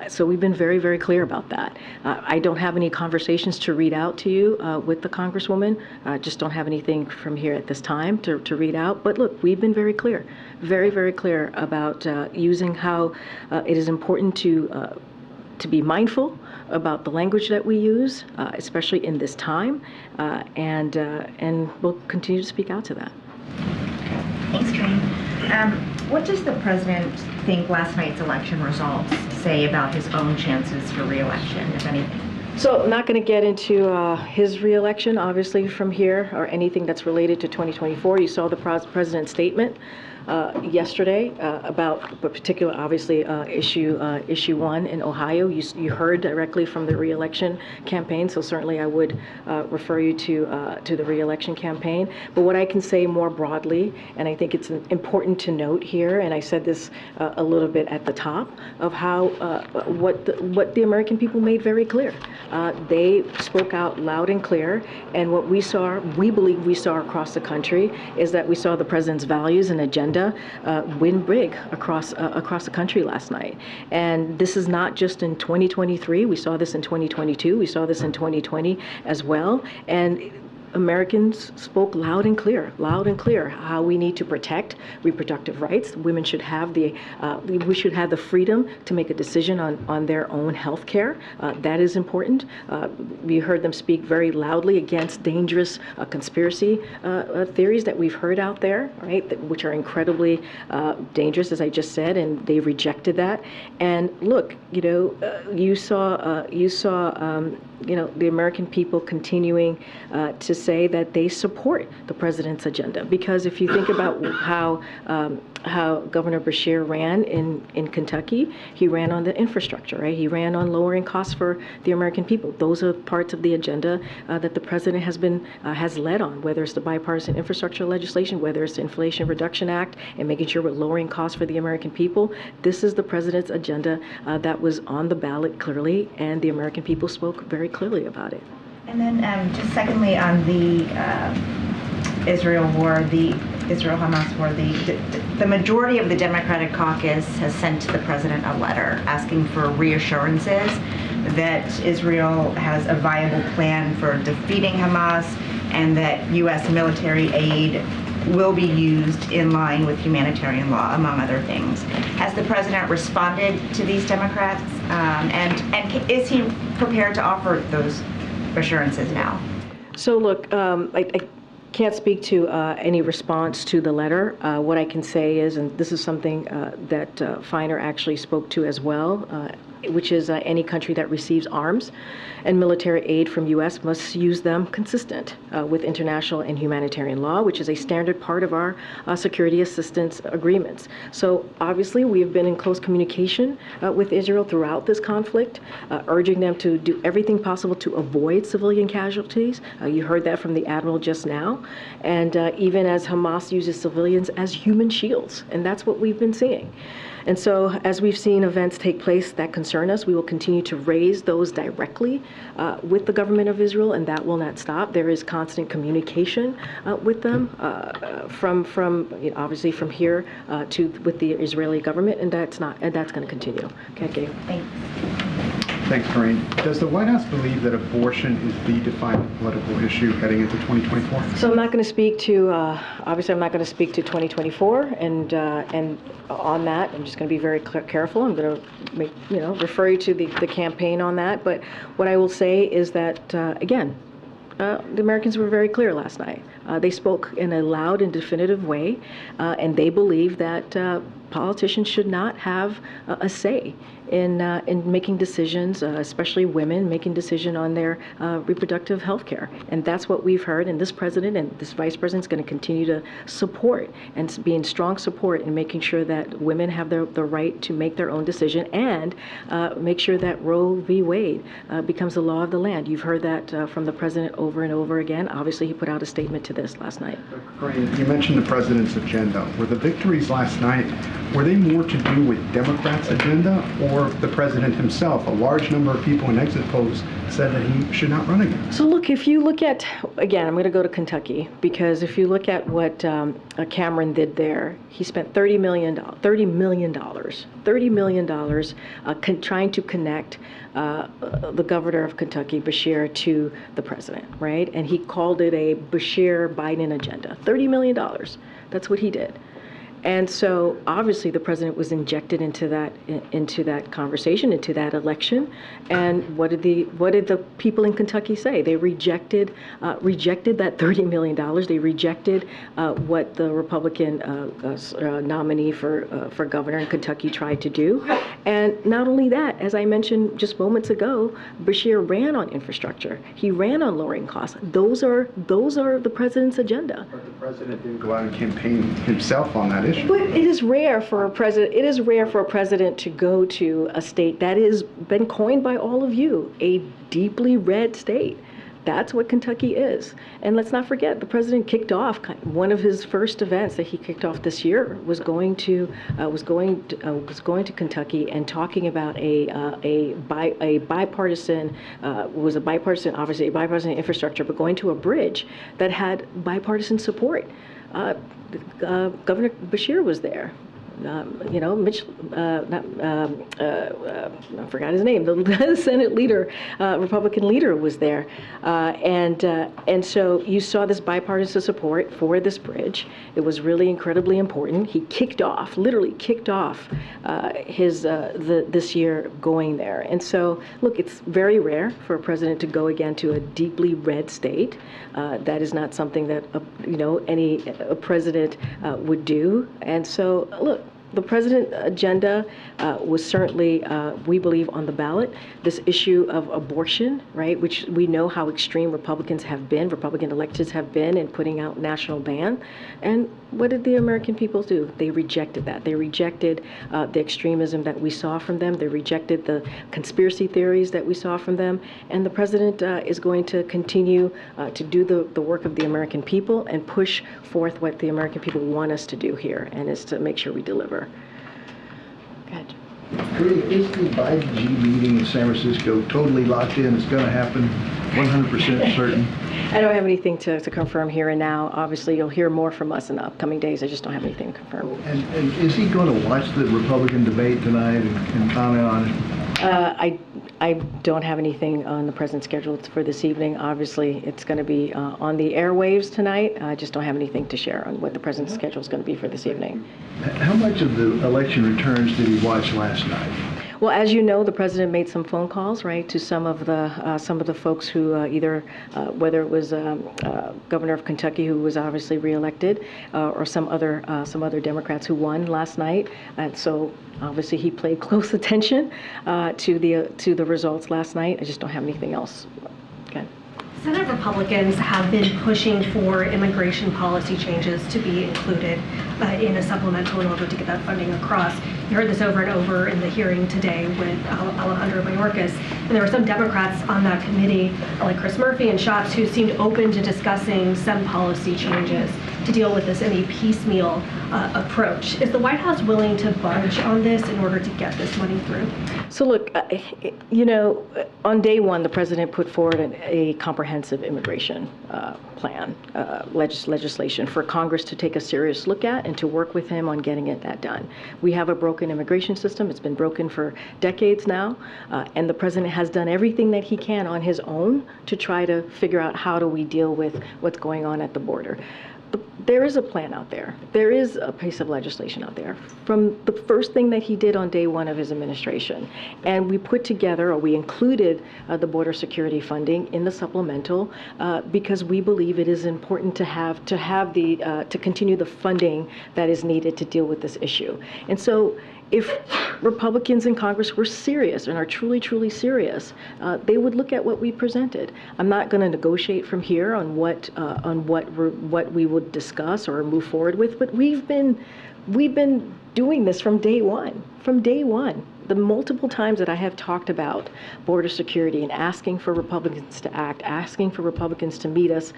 So we've been very, very clear about that. I don't have any conversations to read out to you with the Congresswoman. Just don't have anything from here at this time to read out. But look, we've been very clear, very, very clear about using how it is important to be mindful about the language that we use, especially in this time, and we'll continue to speak out to that. Thanks, Karine. What does the president think last night's election results say about his own chances for re-election, if anything? So I'm not going to get into his re-election, obviously, from here, or anything that's related to 2024. You saw the president's statement yesterday about a particular, obviously, issue 1 in Ohio. You heard directly from the re-election campaign, so certainly I would refer you to the re-election campaign. But what I can say more broadly, and I think it's important to note here, and I said this a little bit at the top, of how what the American people made very clear. They spoke out loud and clear, and what we believe we saw across the country is that we saw the president's values and agenda win big across the country last night. And this is not just in 2023. We saw this in 2022. We saw this in 2020 as well. And Americans spoke loud and clear how we need to protect reproductive rights. Women should have we should have the freedom to make a decision on their own health care. That is important. We heard them speak very loudly against dangerous conspiracy theories that we've heard out there, right, which are incredibly dangerous, as I just said, and they rejected that. And look, you saw the American people continuing to say that they support the president's agenda. Because if you think about how Governor Beshear ran in Kentucky, he ran on the infrastructure, right? He ran on lowering costs for the American people. Those are parts of the agenda that the president has led on, whether it's the bipartisan infrastructure legislation, whether it's the Inflation Reduction Act, and making sure we're lowering costs for the American people. This is the president's agenda that was on the ballot clearly, and the American people spoke very clearly about it. And then just secondly, on the Israel war, the Israel-Hamas war, the majority of the Democratic caucus has sent the president a letter asking for reassurances that Israel has a viable plan for defeating Hamas and that U.S. military aid will be used in line with humanitarian law, among other things. Has the president responded to these Democrats, and is he prepared to offer those assurances now? So look, I can't speak to any response to the letter. What I can say is, and this is something that Feiner actually spoke to as well any country that receives arms and military aid from U.S. must use them consistent with international and humanitarian law, which is a standard part of our security assistance agreements. So obviously, we have been in close communication with Israel throughout this conflict, urging them to do everything possible to avoid civilian casualties. You heard that from the Admiral just now. And even as Hamas uses civilians as human shields, and that's what we've been seeing. And so as we've seen events take place that concern us, we will continue to raise those directly with the government of Israel, and that will not stop. There is constant communication with them obviously from here with the Israeli government, and that's going to continue. Okay, Gabe. Thanks. Thanks, Karine. Does the White House believe that abortion is the defining political issue heading into 2024? So I'm not going to speak to, obviously I'm not going to speak to 2024, and on that, I'm just going to be very careful. I'm going to refer you to the campaign on that. But what I will say is that, again, the Americans were very clear last night. They spoke in a loud and definitive way, and they believe that politicians should not have a say in making decisions, especially women making decisions on their reproductive health care. And that's what we've heard, and this president and this vice president is going to continue to support and be in strong support in making sure that women have the right to make their own decision, and make sure that Roe v. Wade becomes the law of the land. You've heard that from the president over and over again. Obviously, he put out a statement to this last night. Karine, you mentioned the president's agenda. Were the victories last night, were they more to do with Democrats' agenda or the president himself? A large number of people in exit polls said that he should not run again. So look, if you look at, again, I'm going to go to Kentucky, because if you look at what Cameron did there, he spent $30 million trying to connect the governor of Kentucky, Bashir, to the president, right? And he called it a Bashir-Biden agenda. $30 million. That's what he did. And so obviously the president was injected into that conversation, into that election. And what did the people in Kentucky say? They rejected that $30 million. They rejected what the Republican nominee for governor in Kentucky tried to do. And not only that, as I mentioned just moments ago, Bashir ran on infrastructure. He ran on lowering costs. Those are the president's agenda. But the president didn't go out and campaign himself on that issue. But it is rare for a president. It is rare for a president to go to a state that has been coined by all of you a deeply red state. That's what Kentucky is. And let's not forget, the president kicked off one of his first events that he kicked off this year was going to Kentucky and talking about a bipartisan obviously a bipartisan infrastructure, but going to a bridge that had bipartisan support. Governor Bashir was there. Mitch, I forgot his name. The Senate leader, Republican leader, was there, and so you saw this bipartisan support for this bridge. It was really incredibly important. He literally kicked off this year going there. And so, look, it's very rare for a president to go again to a deeply red state. That is not something that any president would do. And so, look, the president's agenda was certainly, we believe, on the ballot. This issue of abortion, right, which we know how extreme Republican electeds have been in putting out national ban. And what did the American people do? They rejected that. They rejected the extremism that we saw from them. They rejected the conspiracy theories that we saw from them. And the president is going to continue to do the work of the American people and push forth what the American people want us to do here, and is to make sure we deliver. Good. Is the Biden-G meeting in San Francisco totally locked in? It's going to happen 100% certain? I don't have anything to confirm here and now. Obviously, you'll hear more from us in the upcoming days. I just don't have anything to confirm. And is he going to watch the Republican debate tonight and comment on it? I don't have anything on the president's schedule for this evening. Obviously, it's going to be on the airwaves tonight. I just don't have anything to share on what the president's schedule is going to be for this evening. How much of the election returns did he watch last night? Well, as you know, the president made some phone calls, right, to some of the folks who either, whether it was Governor of Kentucky, who was obviously reelected, or some other Democrats who won last night. And so obviously he paid close attention to the results last night. I just don't have anything else. Okay. Senate Republicans have been pushing for immigration policy changes to be included in a supplemental in order to get that funding across. You heard this over and over in the hearing today with Alejandro Mayorkas. And there were some Democrats on that committee, like Chris Murphy and Schatz, who seemed open to discussing some policy changes to deal with this in a piecemeal approach. Is the White House willing to budge on this in order to get this money through? So look, you know, on day one, the president put forward a comprehensive immigration plan, legislation for Congress to take a serious look at and to work with him on getting that done. We have a broken immigration system. It's been broken for decades now, and the president has done everything that he can on his own to try to figure out how do we deal with what's going on at the border. There is a plan out there. There is a piece of legislation out there from the first thing that he did on day one of his administration. And we put together, or we included the border security funding in the supplemental because we believe it is important to continue the funding that is needed to deal with this issue. And so if Republicans in Congress were serious and are truly, truly serious, they would look at what we presented. I'm not going to negotiate from here on what we would discuss or move forward with, but we've been doing this from day one. From day one, the multiple times that I have talked about border security and asking for Republicans to act, asking for Republicans to meet us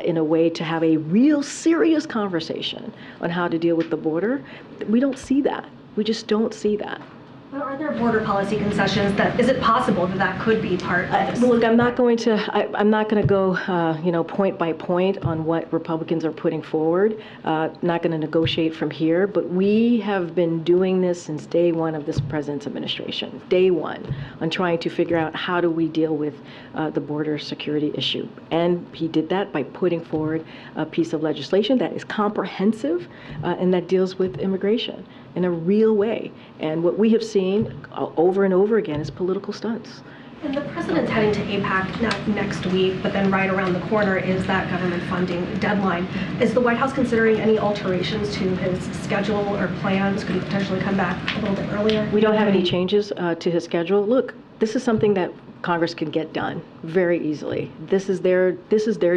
in a way to have a real serious conversation on how to deal with the border, we don't see that. We just don't see that. But are there border policy concessions is it possible that could be part of this? Look, I'm not going to go, point by point on what Republicans are putting forward. Not going to negotiate from here, but we have been doing this since day one of this president's administration, day one, on trying to figure out how do we deal with the border security issue. And he did that by putting forward a piece of legislation that is comprehensive and that deals with immigration in a real way. And what we have seen over and over again is political stunts. And the president's heading to APAC next week, but then right around the corner is that government funding deadline. Is the White House considering any alterations to his schedule or plans? Could he potentially come back a little bit earlier? We don't have any changes to his schedule. Look, this is something that Congress can get done very easily. This is their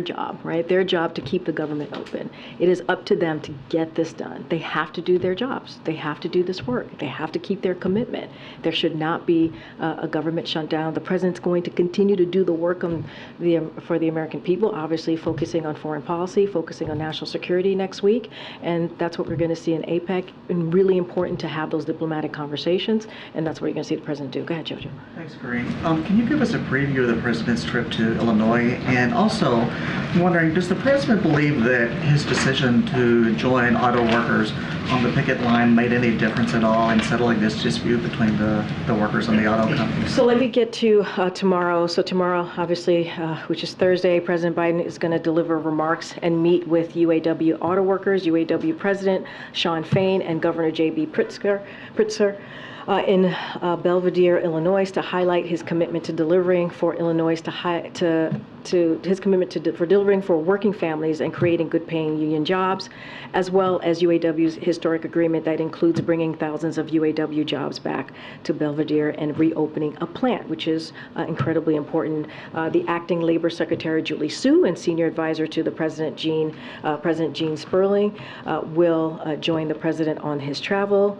job, right? Their job to keep the government open. It is up to them to get this done. They have to do their jobs. They have to do this work. They have to keep their commitment. There should not be a government shutdown. The president's going to continue to do the work for the American people, obviously focusing on foreign policy, focusing on national security next week, and that's what we're going to see in APEC. And really important to have those diplomatic conversations, and that's what you're going to see the president do. Go ahead, Jojo. Thanks, Karine. Can you give us a preview of the president's trip to Illinois? And also, I'm wondering, does the president believe that his decision to join auto workers on the picket line made any difference at all in settling this dispute between the workers and the auto companies? So let me get to tomorrow. So tomorrow, obviously, which is Thursday, President Biden is going to deliver remarks and meet with UAW auto workers, UAW President Shawn Fain and Governor J.B. Pritzker in Belvidere, Illinois, to highlight his commitment to delivering for Illinois, for delivering for working families and creating good-paying union jobs, as well as UAW's historic agreement that includes bringing thousands of UAW jobs back to Belvidere and reopening a plant, which is incredibly important. The acting Labor Secretary Julie Su and senior advisor to the President Gene Sperling will join the president on his travel.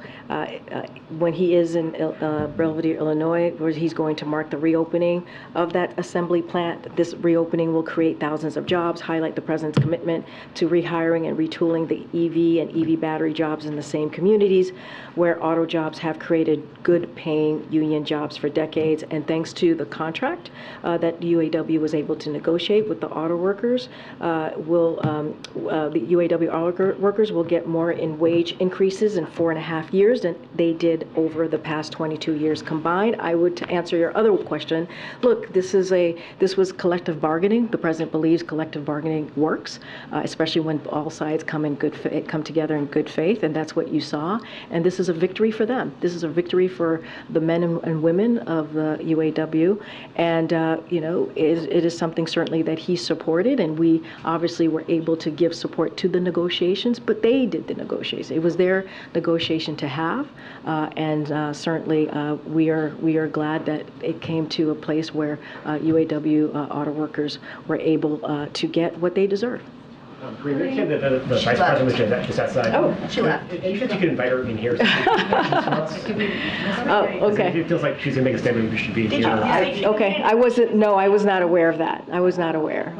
When he is in Belvidere, Illinois, where he's going to mark the reopening of that assembly plant. This reopening will create thousands of jobs, highlight the president's commitment to rehiring and retooling the EV and EV battery jobs in the same communities where auto jobs have created good-paying union jobs for decades. And thanks to the contract that UAW was able to negotiate with the auto workers, the UAW auto workers will get more in wage increases in 4.5 years than they did over the past 22 years combined. I would, to answer your other question, look, this was collective collective bargaining. The president believes collective bargaining works, especially when all sides come together in good faith, and that's what you saw. And this is a victory for them. This is a victory for the men and women of the UAW, and it is something certainly that he supported, and we obviously were able to give support to the negotiations, but they did the negotiations. It was their negotiation to have, and certainly we are glad that it came to a place where UAW auto workers were able to get what they deserve. The vice president was just outside. Oh, she left. You think you could invite her in here? Okay. It feels like she's going to make a statement. We should be here. Okay, I was not aware of that. I was not aware.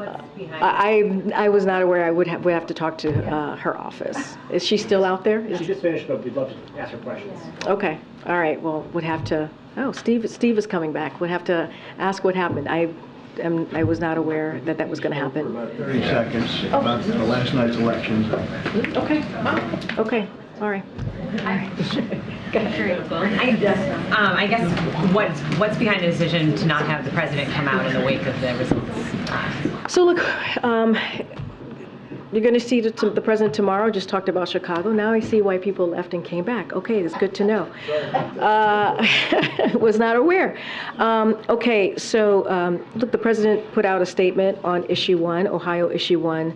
I was not aware. I would have to talk to her office. Is she still out there? She just finished, but we'd love to ask her questions. Okay, all right. Well, would have to. Oh, Steve is coming back. Would have to ask what happened. I was not aware that was going to happen. For about 30 seconds about the last night's elections. Okay. Okay. All right. I guess what's behind the decision to not have the president come out in the wake of the results? So look, you're going to see the president tomorrow. Just talked about Chicago. Now I see why people left and came back. Okay, that's good to know. Was not aware. Okay, so look, the president put out a statement on issue 1, Ohio issue 1.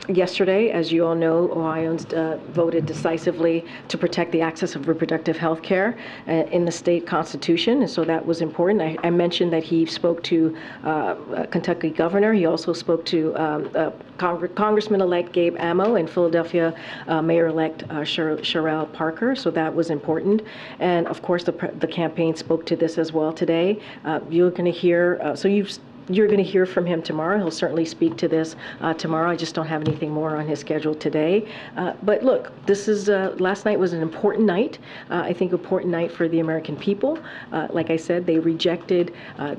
Yesterday, as you all know, Ohioans voted decisively to protect the access of reproductive health care in the state constitution, and so that was important. I mentioned that he spoke to Kentucky governor. He also spoke to Congressman-elect Gabe Amo and Philadelphia Mayor-elect Sherrell Parker, so that was important. And of course, the campaign spoke to this as well today. You're going to hear, you're going to hear from him tomorrow. He'll certainly speak to this tomorrow. I just don't have anything more on his schedule today. But look, this is last night was an important night. I think important night for the American people. Like I said, they rejected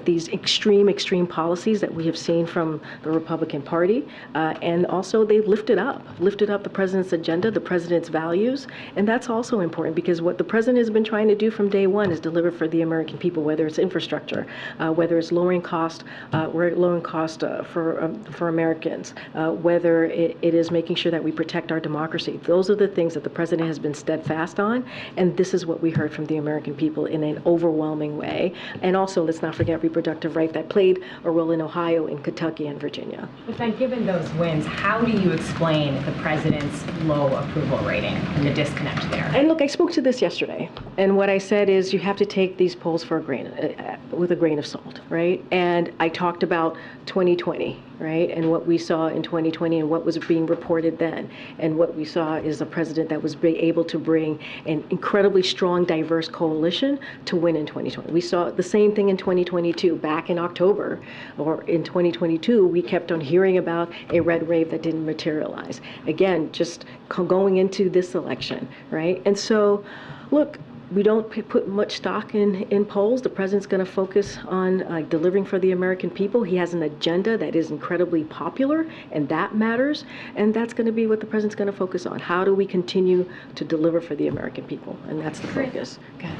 these extreme policies that we have seen from the Republican Party, and also they lifted up the president's agenda, the president's values, and that's also important because what the president has been trying to do from day one is deliver for the American people, whether it's infrastructure, whether it's lowering cost. We're at lowering cost for Americans, whether it is making sure that we protect our democracy. Those are the things that the president has been steadfast on, and this is what we heard from the American people in an overwhelming way. And also, let's not forget reproductive right that played a role in Ohio, in Kentucky, and Virginia. But then given those wins, how do you explain the president's low approval rating and the disconnect there? And look, I spoke to this yesterday, and what I said is you have to take these polls with a grain of salt, right? And I talked about 2020, right? And what we saw in 2020 and what was being reported then. And what we saw is a president that was able to bring an incredibly strong, diverse coalition to win in 2020. We saw the same thing in 2022. Back in October, or in 2022, we kept on hearing about a red wave that didn't materialize. Again, just going into this election, right? And so, look, we don't put much stock in polls. The president's going to focus on delivering for the American people. He has an agenda that is incredibly popular, and that matters. And that's going to be what the president's going to focus on. How do we continue to deliver for the American people? And that's the focus. Okay.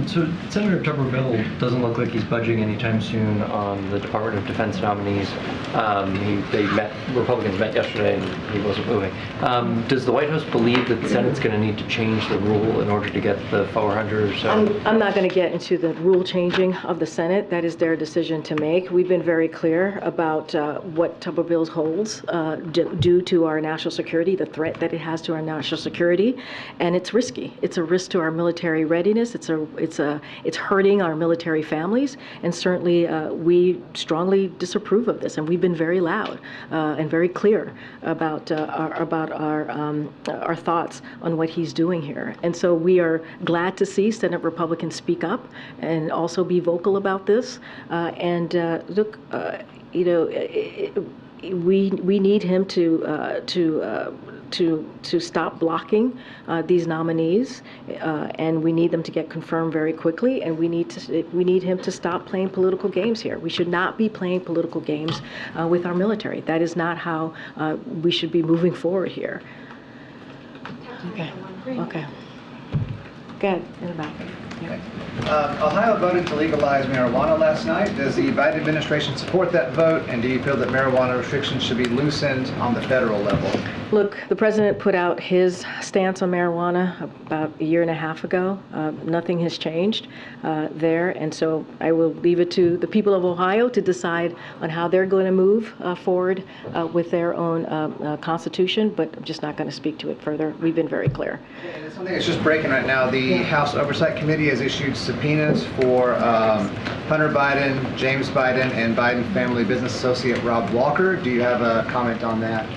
So Senator Tuberville doesn't look like he's budging anytime soon on the Department of Defense nominees. Republicans met yesterday, and he wasn't moving. Does the White House believe that the Senate's going to need to change the rule in order to get the 400 or so? I'm not going to get into the rule changing of the Senate. That is their decision to make. We've been very clear about what Tuberville holds due to our national security, the threat that it has to our national security, and it's risky. It's a risk to our military readiness. It's hurting our military families, and certainly we strongly disapprove of this. And we've been very loud and very clear about our thoughts on what he's doing here. And so we are glad to see Senate Republicans speak up and also be vocal about this. Look, we need him to stop blocking these nominees, and we need them to get confirmed very quickly. And we need him to stop playing political games here. We should not be playing political games with our military. That is not how we should be moving forward here. Okay. Go ahead, in the back. Yeah. Ohio voted to legalize marijuana last night. Does the Biden administration support that vote, and do you feel that marijuana restrictions should be loosened on the federal level? Look, the president put out his stance on marijuana about a year and a half ago. Nothing has changed there, and so I will leave it to the people of Ohio to decide on how they're going to move forward with their own constitution, but I'm just not going to speak to it further. We've been very clear. And it's something that's just breaking right now. The House Oversight Committee has issued subpoenas for Hunter Biden, James Biden, and Biden family business associate Rob Walker. Do you have a comment on that?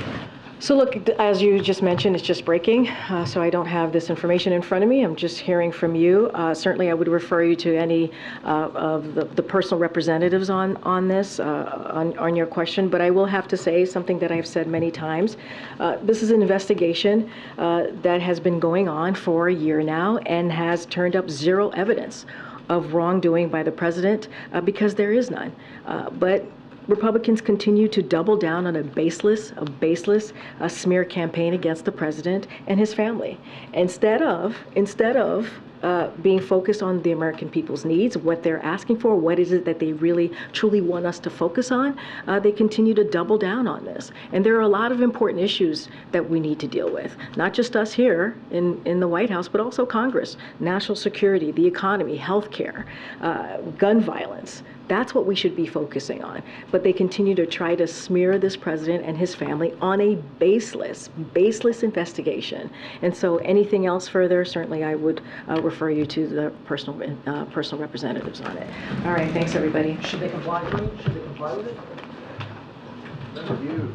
So look, as you just mentioned, it's just breaking, so I don't have this information in front of me. I'm just hearing from you. Certainly, I would refer you to any of the personal representatives on this, on your question. But I will have to say something that I've said many times. This is an investigation that has been going on for a year now and has turned up zero evidence of wrongdoing by the president because there is none. But Republicans continue to double down on a baseless smear campaign against the president and his family. Instead of being focused on the American people's needs, what they're asking for, what is it that they really truly want us to focus on, they continue to double down on this. And there are a lot of important issues that we need to deal with, not just us here in the White House, but also Congress, national security, the economy, healthcare, gun violence. That's what we should be focusing on. But they continue to try to smear this president and his family on a baseless investigation. And so anything else further, certainly I would refer you to the personal representatives on it. All right, thanks everybody. Should they comply with it? Should they comply with it? That's you.